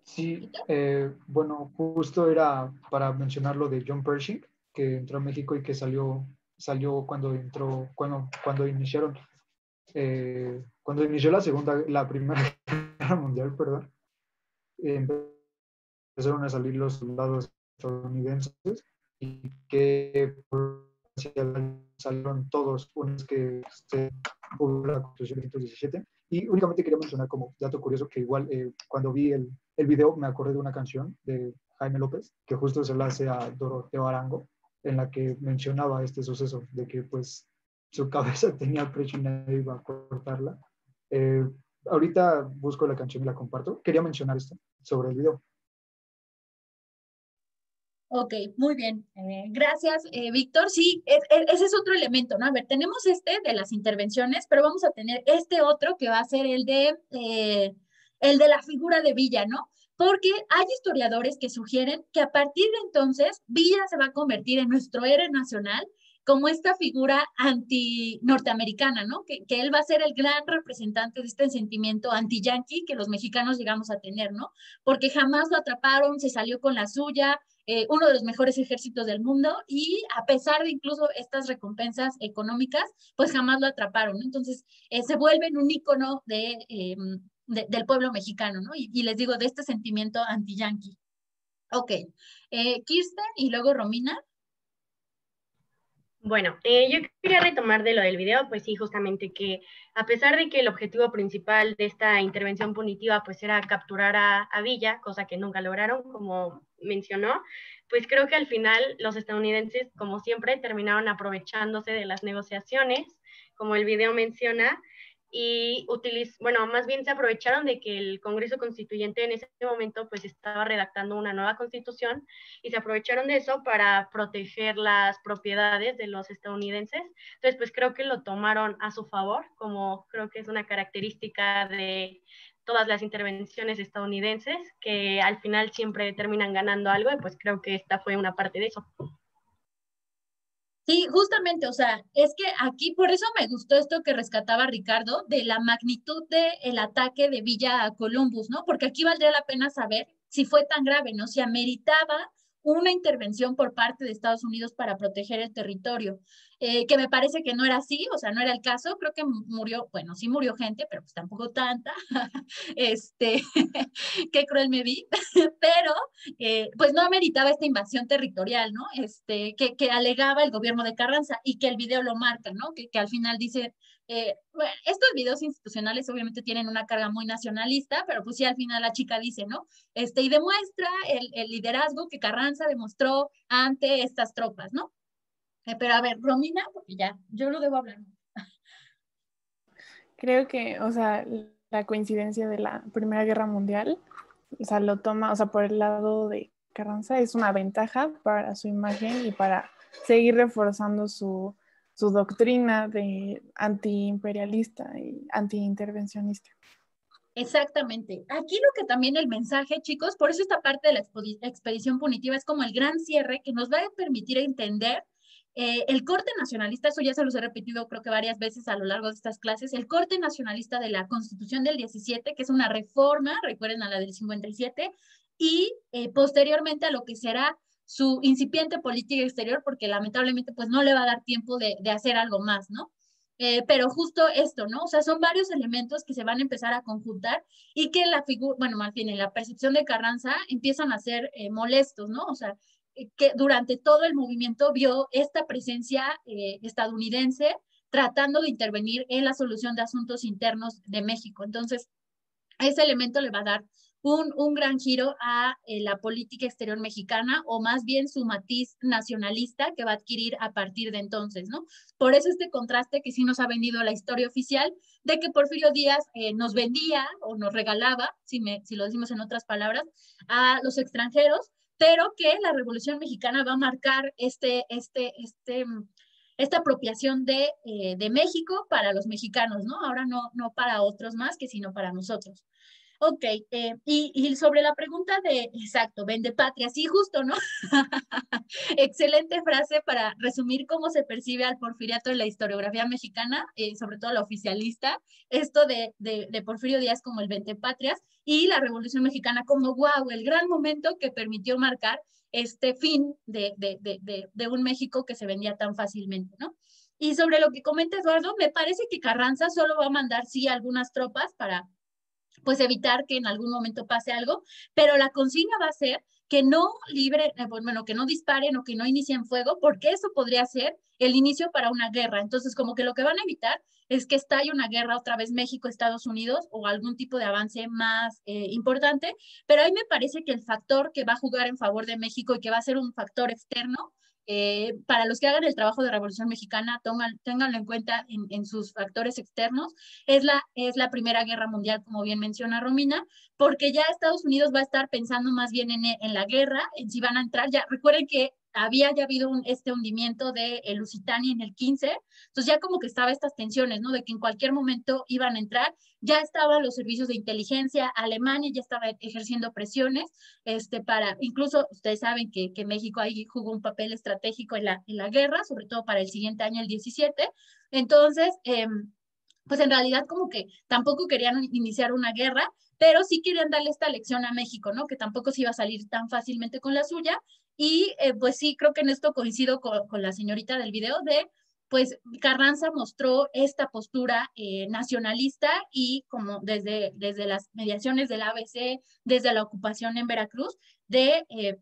Speaker 8: Sí, bueno, justo era para mencionar lo de John Pershing, que entró a México y que salió cuando iniciaron, cuando inició la Primera Guerra Mundial, perdón, empezaron a salir los soldados estadounidenses y que salieron todos, unos que se publicó la Constitución de 1917. Y únicamente quería mencionar como dato curioso que igual cuando vi el video me acordé de una canción de Jaime López, que justo se la hace a Doroteo Arango, en la que mencionaba este suceso de que pues su cabeza tenía presión y nadie iba a cortarla. Ahorita busco la canción y la comparto. Quería mencionar esto sobre el video.
Speaker 1: Ok, muy bien. Gracias, Víctor. Sí, ese es otro elemento, ¿no? A ver, tenemos de las intervenciones, pero vamos a tener este otro que va a ser el de la figura de Villa, ¿no? Porque hay historiadores que sugieren que a partir de entonces Villa se va a convertir en nuestro héroe nacional como esta figura anti-norteamericana, ¿no? Que él va a ser el gran representante de este sentimiento anti-yanqui que los mexicanos llegamos a tener, ¿no? Porque jamás lo atraparon, se salió con la suya, uno de los mejores ejércitos del mundo y a pesar de incluso estas recompensas económicas, pues jamás lo atraparon, ¿no? Entonces, se vuelven un ícono del pueblo mexicano, ¿no? Y les digo, de este sentimiento anti-yanqui. Ok, Kirsten y luego Romina.
Speaker 13: Bueno, yo quería retomar de lo del video, pues sí, justamente que a pesar de que el objetivo principal de esta intervención punitiva pues era capturar a Villa, cosa que nunca lograron, como mencionó, pues creo que al final los estadounidenses, como siempre, terminaron aprovechándose de las negociaciones, como el video menciona, y más bien se aprovecharon de que el Congreso Constituyente en ese momento pues estaba redactando una nueva constitución y se aprovecharon de eso para proteger las propiedades de los estadounidenses. Entonces pues creo que lo tomaron a su favor, como creo que es una característica de todas las intervenciones estadounidenses, que al final siempre terminan ganando algo, y pues creo que esta fue una parte de eso.
Speaker 1: Sí, justamente, o sea, es que aquí por eso me gustó esto que rescataba Ricardo de la magnitud del ataque de Villa a Columbus, ¿no? Porque aquí valdría la pena saber si fue tan grave, ¿no? Si ameritaba una intervención por parte de Estados Unidos para proteger el territorio. que me parece que no era así, o sea, no era el caso. Creo que murió, bueno, sí murió gente, pero pues tampoco tanta. Qué cruel me vi, pero pues no ameritaba esta invasión territorial, ¿no? Que alegaba el gobierno de Carranza y que el video lo marca, ¿no? Que al final dice, bueno, estos videos institucionales obviamente tienen una carga muy nacionalista, pero pues sí al final la chica dice, ¿no? Y demuestra el liderazgo que Carranza demostró ante estas tropas, ¿no? Pero a ver, Romina, porque ya, yo lo debo hablar.
Speaker 14: Creo que, o sea, la coincidencia de la Primera Guerra Mundial, o sea, lo toma, o sea, por el lado de Carranza, es una ventaja para su imagen y para seguir reforzando su doctrina de antiimperialista y antiintervencionista.
Speaker 1: Exactamente. Aquí lo que también el mensaje, chicos, por eso esta parte de la expedición punitiva es como el gran cierre que nos va a permitir entender el corte nacionalista. Eso ya se los he repetido creo que varias veces a lo largo de estas clases, el corte nacionalista de la Constitución del 17, que es una reforma, recuerden a la del 57, y posteriormente a lo que será su incipiente política exterior, porque lamentablemente pues no le va a dar tiempo de hacer algo más, ¿no? Pero justo esto, ¿no? O sea, son varios elementos que se van a empezar a conjuntar y que la figura, bueno, más bien en la percepción de Carranza empiezan a ser molestos, ¿no? O sea, que durante todo el movimiento vio esta presencia estadounidense tratando de intervenir en la solución de asuntos internos de México. Entonces, ese elemento le va a dar un gran giro a la política exterior mexicana, o más bien su matiz nacionalista que va a adquirir a partir de entonces, ¿no? Por eso este contraste que sí nos ha venido la historia oficial de que Porfirio Díaz nos vendía o nos regalaba, si lo decimos en otras palabras, a los extranjeros, pero que la Revolución Mexicana va a marcar esta apropiación de México para los mexicanos, ¿no? Ahora no para otros más, que sino para nosotros. Ok, y sobre la pregunta de, exacto, vende patria, sí, justo, ¿no? Excelente frase para resumir cómo se percibe al porfiriato en la historiografía mexicana, sobre todo la oficialista, esto de Porfirio Díaz como el vendepatrias y la Revolución Mexicana como, wow, el gran momento que permitió marcar este fin de un México que se vendía tan fácilmente, ¿no? Y sobre lo que comenta Eduardo, me parece que Carranza solo va a mandar, sí, algunas tropas para pues evitar que en algún momento pase algo, pero la consigna va a ser que no bueno, que no disparen o que no inicien fuego, porque eso podría ser el inicio para una guerra. Entonces, como que lo que van a evitar es que estalle una guerra otra vez México-Estados Unidos o algún tipo de avance más importante, pero ahí me parece que el factor que va a jugar en favor de México y que va a ser un factor externo, para los que hagan el trabajo de Revolución Mexicana, ténganlo en cuenta en sus factores externos, es la Primera Guerra Mundial, como bien menciona Romina, porque ya Estados Unidos va a estar pensando más bien en la guerra, en si van a entrar. Ya recuerden que había ya habido este hundimiento de el Lusitania en el 15, entonces ya como que estaba estas tensiones, ¿no? De que en cualquier momento iban a entrar, ya estaban los servicios de inteligencia, Alemania ya estaba ejerciendo presiones, incluso ustedes saben que México ahí jugó un papel estratégico en la guerra, sobre todo para el siguiente año, el 17, entonces, pues en realidad como que tampoco querían iniciar una guerra, pero sí querían darle esta lección a México, ¿no? Que tampoco se iba a salir tan fácilmente con la suya. Y pues sí, creo que en esto coincido con la señorita del video pues Carranza mostró esta postura nacionalista y como desde las mediaciones del ABC, desde la ocupación en Veracruz,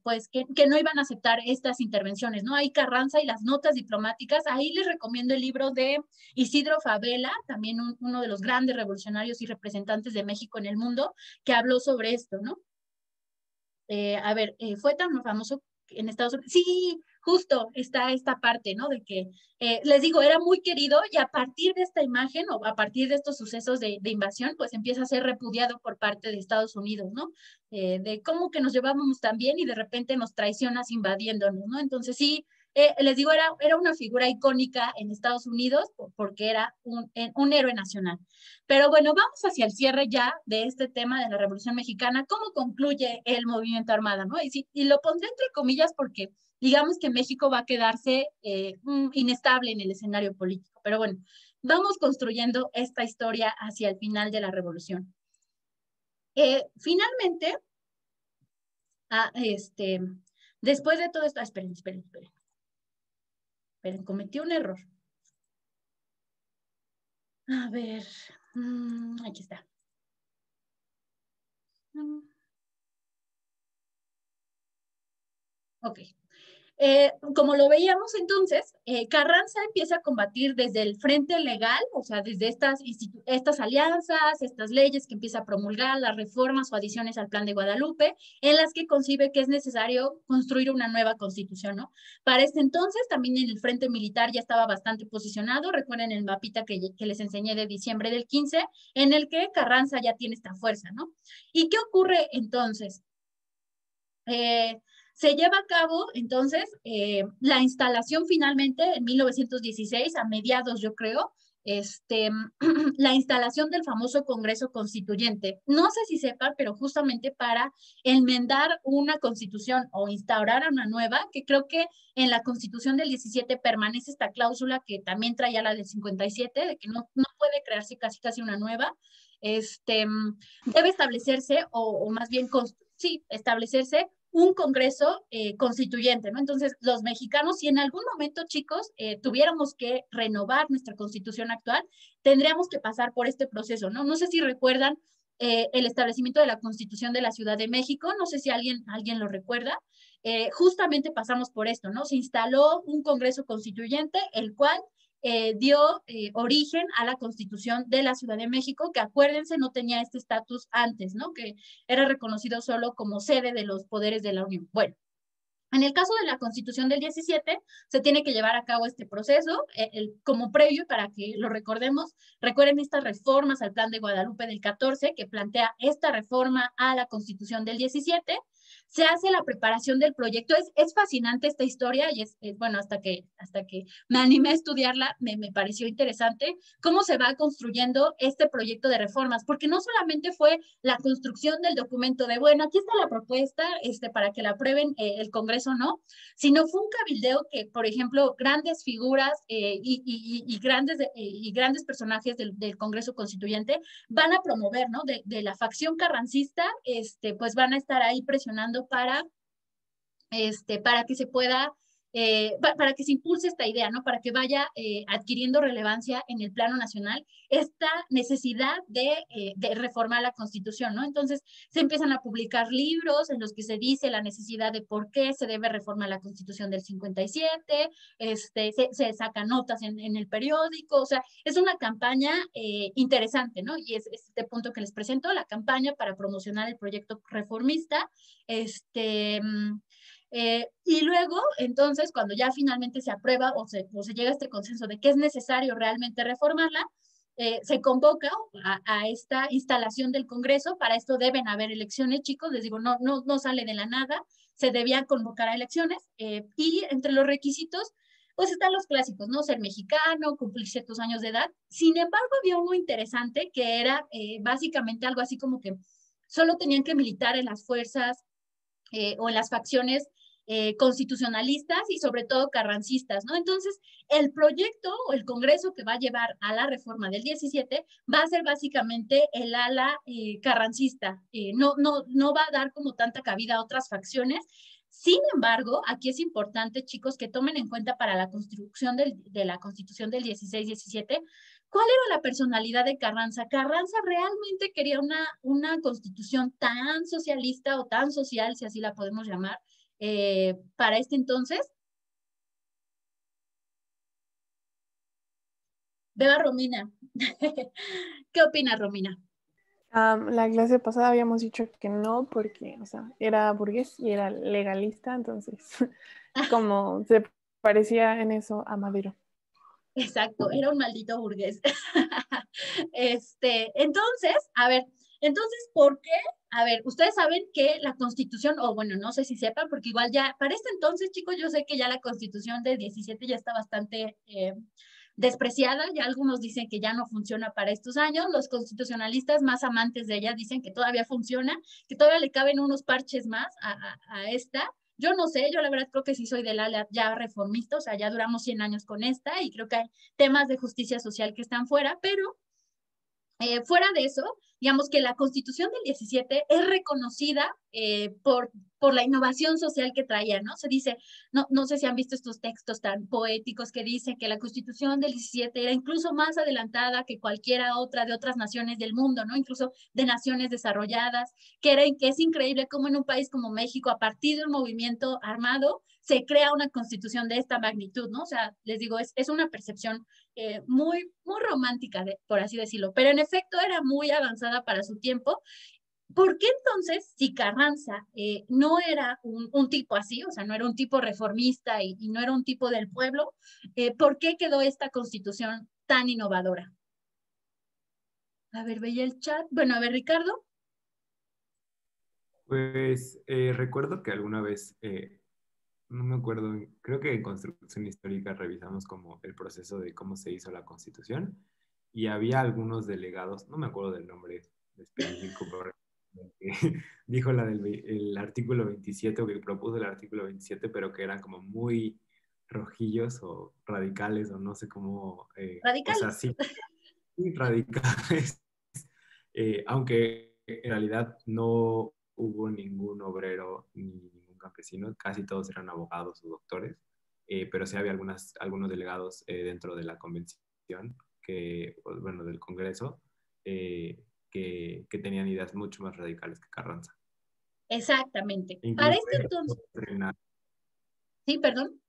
Speaker 1: pues que no iban a aceptar estas intervenciones, ¿no? Ahí Carranza y las notas diplomáticas, ahí les recomiendo el libro de Isidro Fabela, también uno de los grandes revolucionarios y representantes de México en el mundo, que habló sobre esto, ¿no? Fue tan famoso en Estados Unidos. Sí, justo está esta parte, ¿no? De que, les digo, era muy querido y a partir de esta imagen o a partir de estos sucesos de invasión, pues empieza a ser repudiado por parte de Estados Unidos, ¿no? De cómo que nos llevábamos tan bien y de repente nos traicionas invadiéndonos, ¿no? Entonces sí, les digo, era una figura icónica en Estados Unidos porque era un héroe nacional. Pero bueno, vamos hacia el cierre ya de este tema de la Revolución Mexicana. ¿Cómo concluye el movimiento armado, no? Y lo pondré entre comillas porque digamos que México va a quedarse inestable en el escenario político. Pero bueno, vamos construyendo esta historia hacia el final de la Revolución. Finalmente, después de todo esto, esperen. Pero cometí un error. A ver, aquí está. Ok. Como lo veíamos entonces, Carranza empieza a combatir desde el frente legal, o sea, desde estas alianzas, estas leyes que empieza a promulgar, las reformas o adiciones al Plan de Guadalupe, en las que concibe que es necesario construir una nueva constitución, ¿no? Para este entonces, también en el frente militar ya estaba bastante posicionado, recuerden el mapita que les enseñé de diciembre del 15, en el que Carranza ya tiene esta fuerza, ¿no? ¿Y qué ocurre entonces? Se lleva a cabo, entonces, la instalación finalmente en 1916, a mediados yo creo, la instalación del famoso Congreso Constituyente. No sé si sepan, pero justamente para enmendar una constitución o instaurar una nueva, que creo que en la Constitución del 17 permanece esta cláusula que también traía la del 57, de que no puede crearse casi una nueva. Debe establecerse, o más bien, sí, establecerse un Congreso constituyente, ¿no? Entonces, los mexicanos, si en algún momento, chicos, tuviéramos que renovar nuestra constitución actual, tendríamos que pasar por este proceso, ¿no? No sé si recuerdan el establecimiento de la Constitución de la Ciudad de México, no sé si alguien lo recuerda, justamente pasamos por esto, ¿no? Se instaló un Congreso Constituyente, el cual dio origen a la Constitución de la Ciudad de México, que acuérdense no tenía este estatus antes, ¿no? Que era reconocido solo como sede de los poderes de la Unión. Bueno, en el caso de la Constitución del 17, se tiene que llevar a cabo este proceso como previo para que lo recordemos. Recuerden estas reformas al Plan de Guadalupe del 14, que plantea esta reforma a la Constitución del 17. Se hace la preparación del proyecto. Es fascinante esta historia y bueno, hasta que me animé a estudiarla, me pareció interesante cómo se va construyendo este proyecto de reformas, porque no solamente fue la construcción del documento de, bueno, aquí está la propuesta para que la aprueben el Congreso, ¿no? Sino fue un cabildeo que, por ejemplo, grandes figuras y grandes personajes del Congreso Constituyente van a promover, ¿no? De la facción carrancista, pues van a estar ahí presionando para que se pueda, para que se impulse esta idea, ¿no? Para que vaya adquiriendo relevancia en el plano nacional esta necesidad de reformar la Constitución, ¿no? Entonces se empiezan a publicar libros en los que se dice la necesidad de por qué se debe reformar la Constitución del 57, se sacan notas en el periódico, o sea, es una campaña interesante, ¿no? Y es este punto que les presento, la campaña para promocionar el proyecto reformista, y luego, entonces, cuando ya finalmente se aprueba o se llega a este consenso de que es necesario realmente reformarla, se convoca a esta instalación del Congreso. Para esto deben haber elecciones, chicos, les digo, no sale de la nada, se debía convocar a elecciones, y entre los requisitos, pues están los clásicos, ¿no? Ser mexicano, cumplir ciertos años de edad. Sin embargo, había uno interesante que era básicamente algo así como que solo tenían que militar en las fuerzas o en las facciones constitucionalistas y sobre todo carrancistas, ¿no? Entonces, el proyecto o el Congreso que va a llevar a la reforma del 17 va a ser básicamente el ala carrancista, no va a dar como tanta cabida a otras facciones. Sin embargo, aquí es importante, chicos, que tomen en cuenta para la construcción de la Constitución del 16-17, ¿cuál era la personalidad de Carranza? Carranza realmente quería una constitución tan socialista o tan social, si así la podemos llamar, para este entonces. Veo a Romina. ¿Qué opina, Romina?
Speaker 14: La clase pasada habíamos dicho que no, porque, o sea, era burgués y era legalista, entonces, como se parecía en eso a Madero.
Speaker 1: Exacto, era un maldito burgués. Entonces, a ver, ¿por qué? A ver, ustedes saben que la Constitución, o bueno, no sé si sepan, porque igual ya, para este entonces, chicos, yo sé que ya la Constitución del 17 ya está bastante despreciada, ya algunos dicen que ya no funciona para estos años, los constitucionalistas más amantes de ella dicen que todavía funciona, que todavía le caben unos parches más a esta. Yo no sé, yo la verdad creo que sí soy del ala ya reformista, o sea, ya duramos 100 años con esta y creo que hay temas de justicia social que están fuera, pero Fuera de eso, digamos que la Constitución del 17 es reconocida por la innovación social que traía, ¿no? Se dice, no sé si han visto estos textos tan poéticos que dicen que la Constitución del 17 era incluso más adelantada que cualquiera otra de otras naciones del mundo, ¿no? Incluso de naciones desarrolladas, que es increíble cómo en un país como México, a partir de un movimiento armado, se crea una constitución de esta magnitud, ¿no? O sea, les digo, es una percepción muy romántica, por así decirlo, pero en efecto era muy avanzada para su tiempo. ¿Por qué entonces, si Carranza no era un tipo así, o sea, no era un tipo reformista y no era un tipo del pueblo, ¿por qué quedó esta constitución tan innovadora? A ver, veía el chat. Bueno, a ver, Ricardo.
Speaker 2: Pues recuerdo que alguna vez, no me acuerdo, creo que en Construcción Histórica revisamos como el proceso de cómo se hizo la Constitución y había algunos delegados, no me acuerdo del nombre específico, pero dijo el artículo 27 o que propuso el artículo 27, pero que eran como muy rojillos o radicales o no sé cómo.
Speaker 1: Radicales.
Speaker 2: O sea, sí, muy radicales. Aunque en realidad no hubo ningún obrero ni ningún campesino, casi todos eran abogados o doctores, pero sí había algunos delegados dentro de la convención, bueno, del Congreso, que tenían ideas mucho más radicales que Carranza.
Speaker 1: Exactamente.
Speaker 2: Incluso
Speaker 1: Para este entonces... Sí, perdón.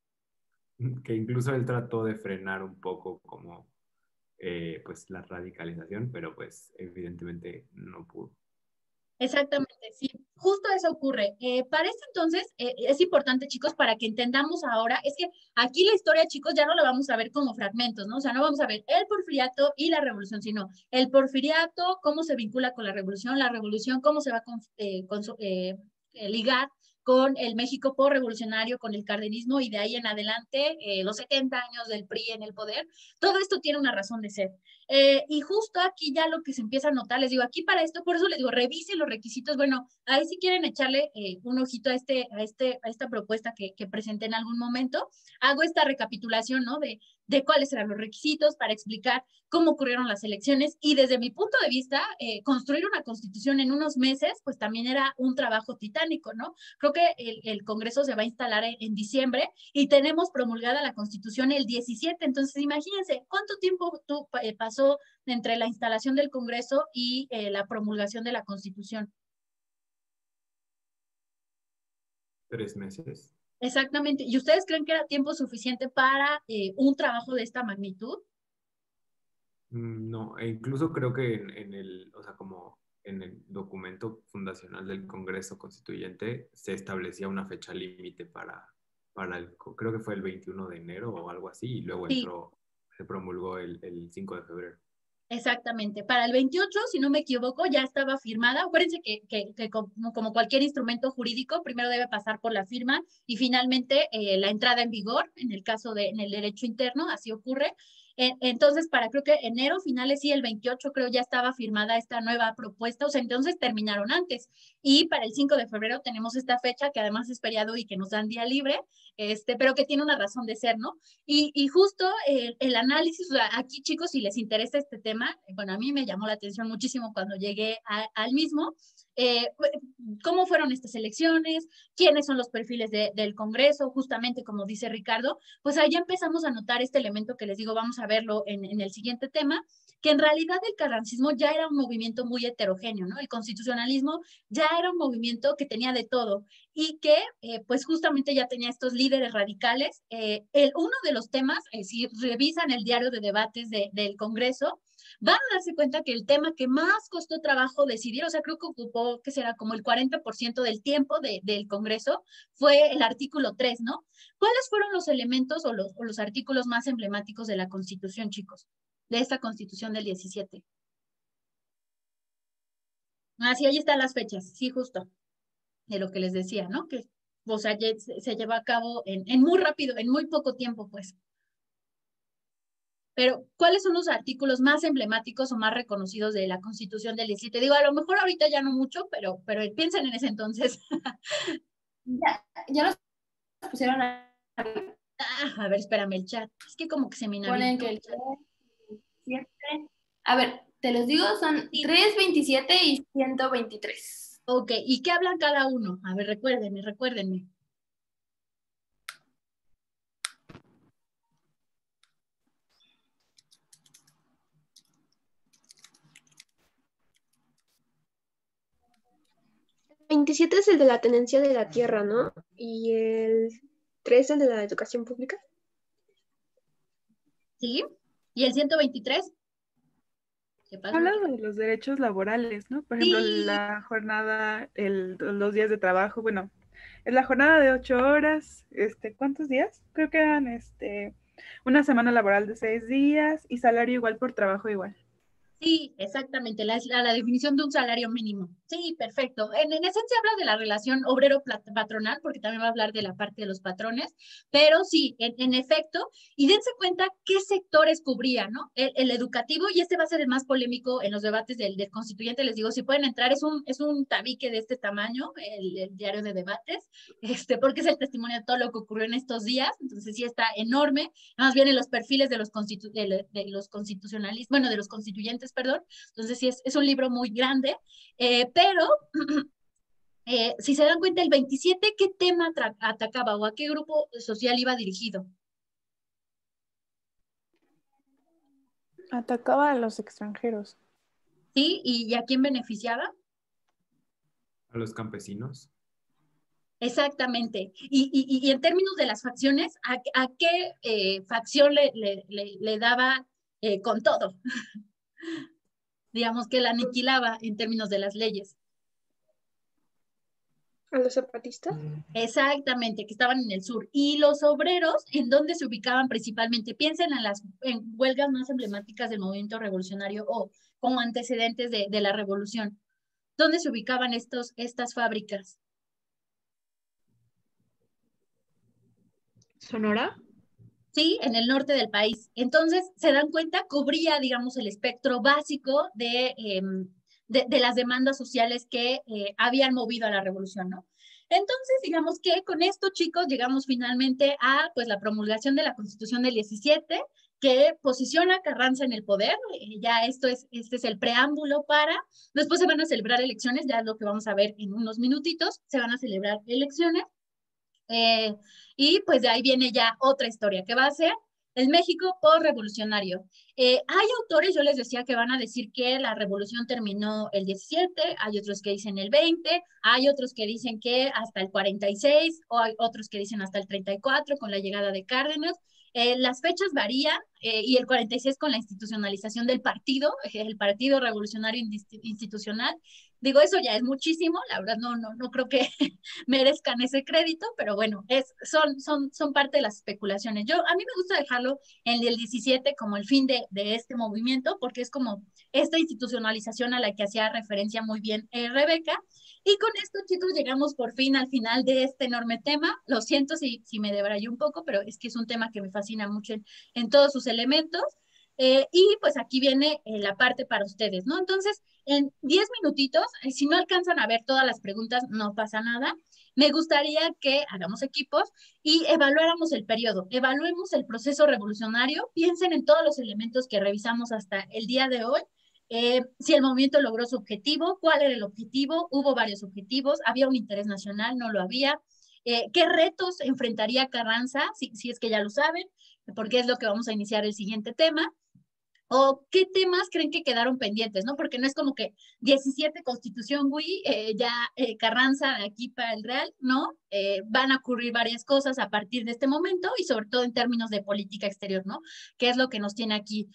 Speaker 2: Que incluso él trató de frenar un poco como pues la radicalización, pero pues evidentemente no pudo.
Speaker 1: Exactamente, sí, justo eso ocurre. Para este entonces, es importante, chicos, para que entendamos ahora, es que aquí la historia, chicos, ya no la vamos a ver como fragmentos, ¿no? O sea, no vamos a ver el porfiriato y la revolución, sino el porfiriato, cómo se vincula con la revolución, cómo se va a ligar con el México revolucionario, con el cardenismo y de ahí en adelante, los 70 años del PRI en el poder. Todo esto tiene una razón de ser. Y justo aquí ya lo que se empieza a notar, les digo, aquí para esto, por eso les digo, revisen los requisitos. Bueno, ahí si quieren echarle un ojito a esta propuesta que presenté en algún momento, hago esta recapitulación, ¿no? De cuáles eran los requisitos para explicar cómo ocurrieron las elecciones y desde mi punto de vista, construir una constitución en unos meses, pues también era un trabajo titánico, ¿no? Creo que el Congreso se va a instalar en diciembre y tenemos promulgada la constitución el 17, entonces imagínense cuánto tiempo pasó entre la instalación del Congreso y la promulgación de la constitución.
Speaker 2: 3 meses.
Speaker 1: Exactamente. ¿Y ustedes creen que era tiempo suficiente para un trabajo de esta magnitud?
Speaker 2: No, e incluso creo que o sea, como en el documento fundacional del Congreso Constituyente se establecía una fecha límite creo que fue el 21 de enero o algo así, y luego
Speaker 1: Sí.
Speaker 2: se promulgó el 5 de febrero.
Speaker 1: Exactamente. Para el 28, si no me equivoco, ya estaba firmada. Acuérdense que como cualquier instrumento jurídico, primero debe pasar por la firma y finalmente la entrada en vigor, en el caso en el derecho interno, así ocurre. Entonces, creo que enero, finales, sí, el 28 creo ya estaba firmada esta nueva propuesta, o sea, entonces terminaron antes. Y para el 5 de febrero tenemos esta fecha que además es feriado y que nos dan día libre, pero que tiene una razón de ser, ¿no? Y justo el análisis, o sea, aquí chicos, si les interesa este tema, bueno, a mí me llamó la atención muchísimo cuando llegué al mismo, cómo fueron estas elecciones, quiénes son los perfiles del Congreso, justamente como dice Ricardo, pues ahí empezamos a notar este elemento que les digo, vamos a verlo en el siguiente tema, que en realidad el carrancismo ya era un movimiento muy heterogéneo, ¿no? El constitucionalismo ya era un movimiento que tenía de todo y que pues justamente ya tenía estos líderes radicales. Uno de los temas, si revisan el diario de debates del Congreso, van a darse cuenta que el tema que más costó trabajo decidir, o sea, creo que ocupó, que será como el 40% del tiempo del Congreso, fue el artículo 3, ¿no? ¿Cuáles fueron los elementos o los artículos más emblemáticos de la Constitución, chicos? De esta Constitución del 17. Ah, sí, ahí están las fechas, sí, justo, de lo que les decía, ¿no? Que, o sea, se lleva a cabo en muy rápido, en muy poco tiempo, pues. Pero, ¿cuáles son los artículos más emblemáticos o más reconocidos de la Constitución del 17? Digo, a lo mejor ahorita ya no mucho, pero piensen en ese entonces.
Speaker 12: Ya los pusieron
Speaker 1: a ver, espérame el chat. Es que como que se me
Speaker 12: ponen
Speaker 1: inhabilitó
Speaker 12: que
Speaker 1: el chat.
Speaker 12: a ver, Te los digo, son 327 y 123.
Speaker 1: Ok, ¿y qué hablan cada uno? A ver, recuérdenme.
Speaker 9: El 27 es el de la tenencia de la tierra, ¿no? Y el 3 es el de la educación pública.
Speaker 1: ¿Sí? ¿Y el 123? ¿Qué pasa?
Speaker 14: Habla de los derechos laborales, ¿no? Por ejemplo, la jornada, los días de trabajo, bueno, es la jornada de 8 horas, ¿cuántos días? Creo que eran, una semana laboral de 6 días y salario igual por trabajo igual.
Speaker 1: Sí, exactamente, la definición de un salario mínimo. Sí, perfecto. En esencia habla de la relación obrero-patronal, porque también va a hablar de la parte de los patrones, pero sí, en efecto, y dense cuenta qué sectores cubría, ¿no? El educativo, y este va a ser el más polémico en los debates del constituyente, les digo, si pueden entrar, es un tabique de este tamaño, el diario de debates, porque es el testimonio de todo lo que ocurrió en estos días, entonces sí está enorme, más bien en los perfiles de los constitucionalistas, bueno, de los constituyentes, perdón, entonces sí es un libro muy grande, pero si se dan cuenta, el 27, ¿qué tema atacaba o a qué grupo social iba dirigido?
Speaker 14: Atacaba a los extranjeros.
Speaker 1: ¿Sí? ¿Y a quién beneficiaba?
Speaker 2: A los campesinos.
Speaker 1: Exactamente. Y en términos de las facciones, ¿a qué facción le daba con todo? Digamos que la aniquilaba en términos de las leyes.
Speaker 9: ¿A los zapatistas?
Speaker 1: Exactamente, que estaban en el sur. Y los obreros, ¿en dónde se ubicaban principalmente? Piensen en huelgas más emblemáticas del movimiento revolucionario o como antecedentes de la revolución. ¿Dónde se ubicaban estas fábricas?
Speaker 9: ¿Sonora?
Speaker 1: Sí, en el norte del país. Entonces, se dan cuenta, cubría, digamos, el espectro básico de las demandas sociales que habían movido a la revolución, ¿no? Entonces, digamos que con esto, chicos, llegamos finalmente a pues, la promulgación de la Constitución del 17, que posiciona a Carranza en el poder. Ya este es el preámbulo para, después se van a celebrar elecciones, ya es lo que vamos a ver en unos minutitos, se van a celebrar elecciones. Y pues de ahí viene ya otra historia, que va a ser el México postrevolucionario. Hay autores, yo les decía, que van a decir que la revolución terminó el 17, hay otros que dicen el 20, hay otros que dicen que hasta el 46, o hay otros que dicen hasta el 34 con la llegada de Cárdenas. Las fechas varían y el 46 con la institucionalización del partido, el Partido Revolucionario Institucional. Digo, eso ya es muchísimo, la verdad no creo que merezcan ese crédito, pero bueno, son parte de las especulaciones. A mí me gusta dejarlo en el 17 como el fin de este movimiento, porque es como esta institucionalización a la que hacía referencia muy bien Rebeca. Y con esto, chicos, llegamos por fin al final de este enorme tema. Lo siento si me debrayé un poco, pero es que es un tema que me fascina mucho en todos sus elementos. Y pues aquí viene la parte para ustedes, ¿no? Entonces, en 10 minutitos, si no alcanzan a ver todas las preguntas, no pasa nada. Me gustaría que hagamos equipos y evaluáramos el periodo, evaluemos el proceso revolucionario, piensen en todos los elementos que revisamos hasta el día de hoy, si el movimiento logró su objetivo, cuál era el objetivo, hubo varios objetivos, había un interés nacional, no lo había, qué retos enfrentaría Carranza, si es que ya lo saben, porque es lo que vamos a iniciar el siguiente tema. ¿O qué temas creen que quedaron pendientes, no? Porque no es como que 17 Constitución, güey, ya Carranza de aquí para el Real, ¿no? Van a ocurrir varias cosas a partir de este momento y sobre todo en términos de política exterior, ¿no? ¿Qué es lo que nos tiene aquí?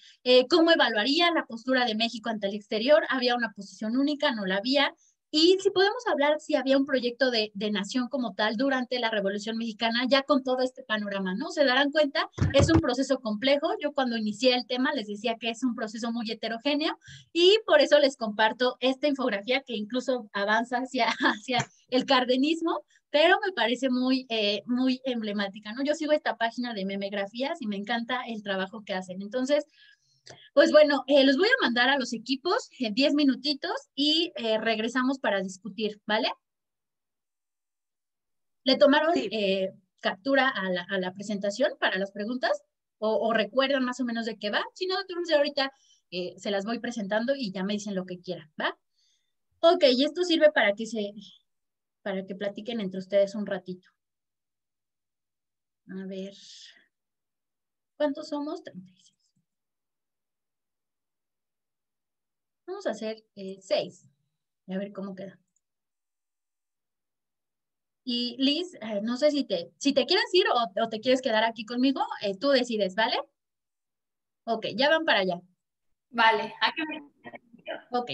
Speaker 1: ¿Cómo evaluaría la postura de México ante el exterior? ¿Había una posición única? ¿No la había? Y si podemos hablar si había un proyecto de nación como tal durante la Revolución Mexicana, ya con todo este panorama, ¿no? Se darán cuenta, es un proceso complejo. Yo cuando inicié el tema les decía que es un proceso muy heterogéneo y por eso les comparto esta infografía que incluso avanza hacia el cardenismo, pero me parece muy emblemática, ¿no? Yo sigo esta página de memegrafías y me encanta el trabajo que hacen. Entonces, pues bueno, los voy a mandar a los equipos en 10 minutitos y regresamos para discutir, ¿vale? ¿Le tomaron captura a la presentación para las preguntas? ¿O recuerdan más o menos de qué va? Si no, entonces ahorita se las voy presentando y ya me dicen lo que quieran, ¿va? Ok, y esto sirve para que platiquen entre ustedes un ratito. A ver, ¿cuántos somos? 36. Vamos a hacer 6. A ver cómo queda. Y Liz, no sé si te quieres ir o te quieres quedar aquí conmigo, tú decides, ¿vale? Ok, ya van para allá.
Speaker 12: Vale, aquí me...
Speaker 1: Ok.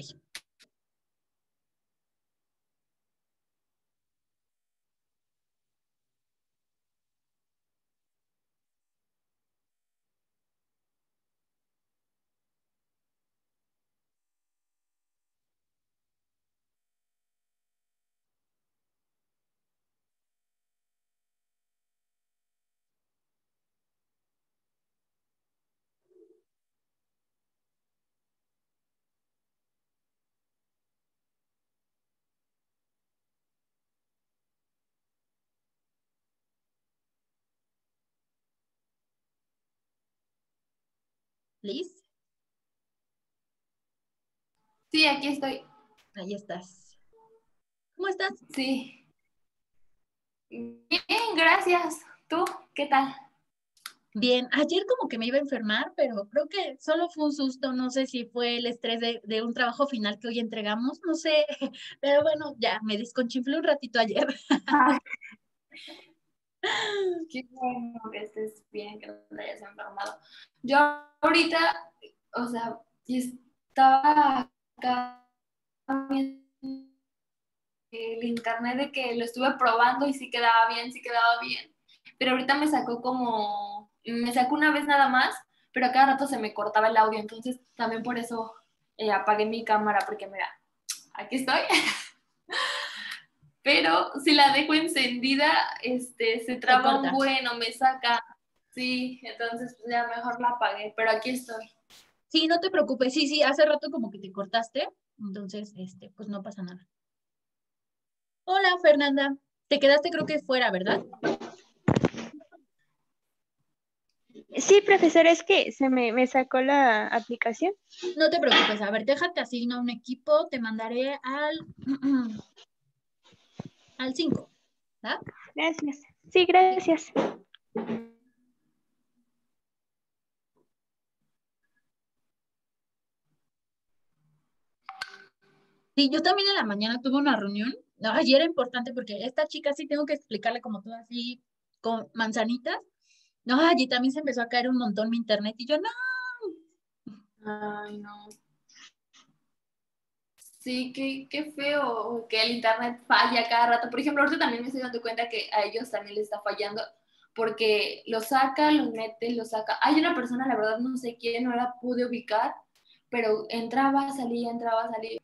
Speaker 1: Liz,
Speaker 12: Sí, aquí estoy.
Speaker 1: ahí estás. ¿Cómo estás?
Speaker 12: Sí. Bien, gracias. ¿Tú qué tal?
Speaker 1: Bien, ayer como que me iba a enfermar, pero creo que solo fue un susto, no sé si fue el estrés de un trabajo final que hoy entregamos, no sé, pero bueno, ya me desconchinflé un ratito ayer.
Speaker 12: Qué bueno que estés bien, que no te hayas enfermado. Yo ahorita, o sea, estaba acá viendo el internet de que lo estuve probando y sí quedaba bien, sí quedaba bien. Pero ahorita me sacó una vez nada más, pero a cada rato se me cortaba el audio, entonces también por eso apagué mi cámara, porque mira, aquí estoy. Pero si la dejo encendida, se traba un buen o me saca. Sí, entonces pues ya mejor la apagué, pero aquí estoy.
Speaker 1: Sí, no te preocupes, sí, hace rato como que te cortaste, entonces, pues no pasa nada. Hola, Fernanda, te quedaste creo que fuera, ¿verdad?
Speaker 10: Sí, profesor, es que se me sacó la aplicación.
Speaker 1: No te preocupes, a ver, déjate asignar un equipo, te mandaré al 5, ¿ah?
Speaker 10: Gracias. Sí, gracias.
Speaker 1: Sí, yo también en la mañana tuve una reunión. No, ayer era importante porque esta chica sí tengo que explicarle como todo así con manzanitas. No, allí también se empezó a caer un montón mi internet y yo, no.
Speaker 12: Ay, no. Sí, qué feo que el internet falla cada rato. Por ejemplo, ahorita también me estoy dando cuenta que a ellos también les está fallando porque lo saca, lo mete, lo saca. Hay una persona, la verdad no sé quién, no la pude ubicar, pero entraba, salía, entraba, salía.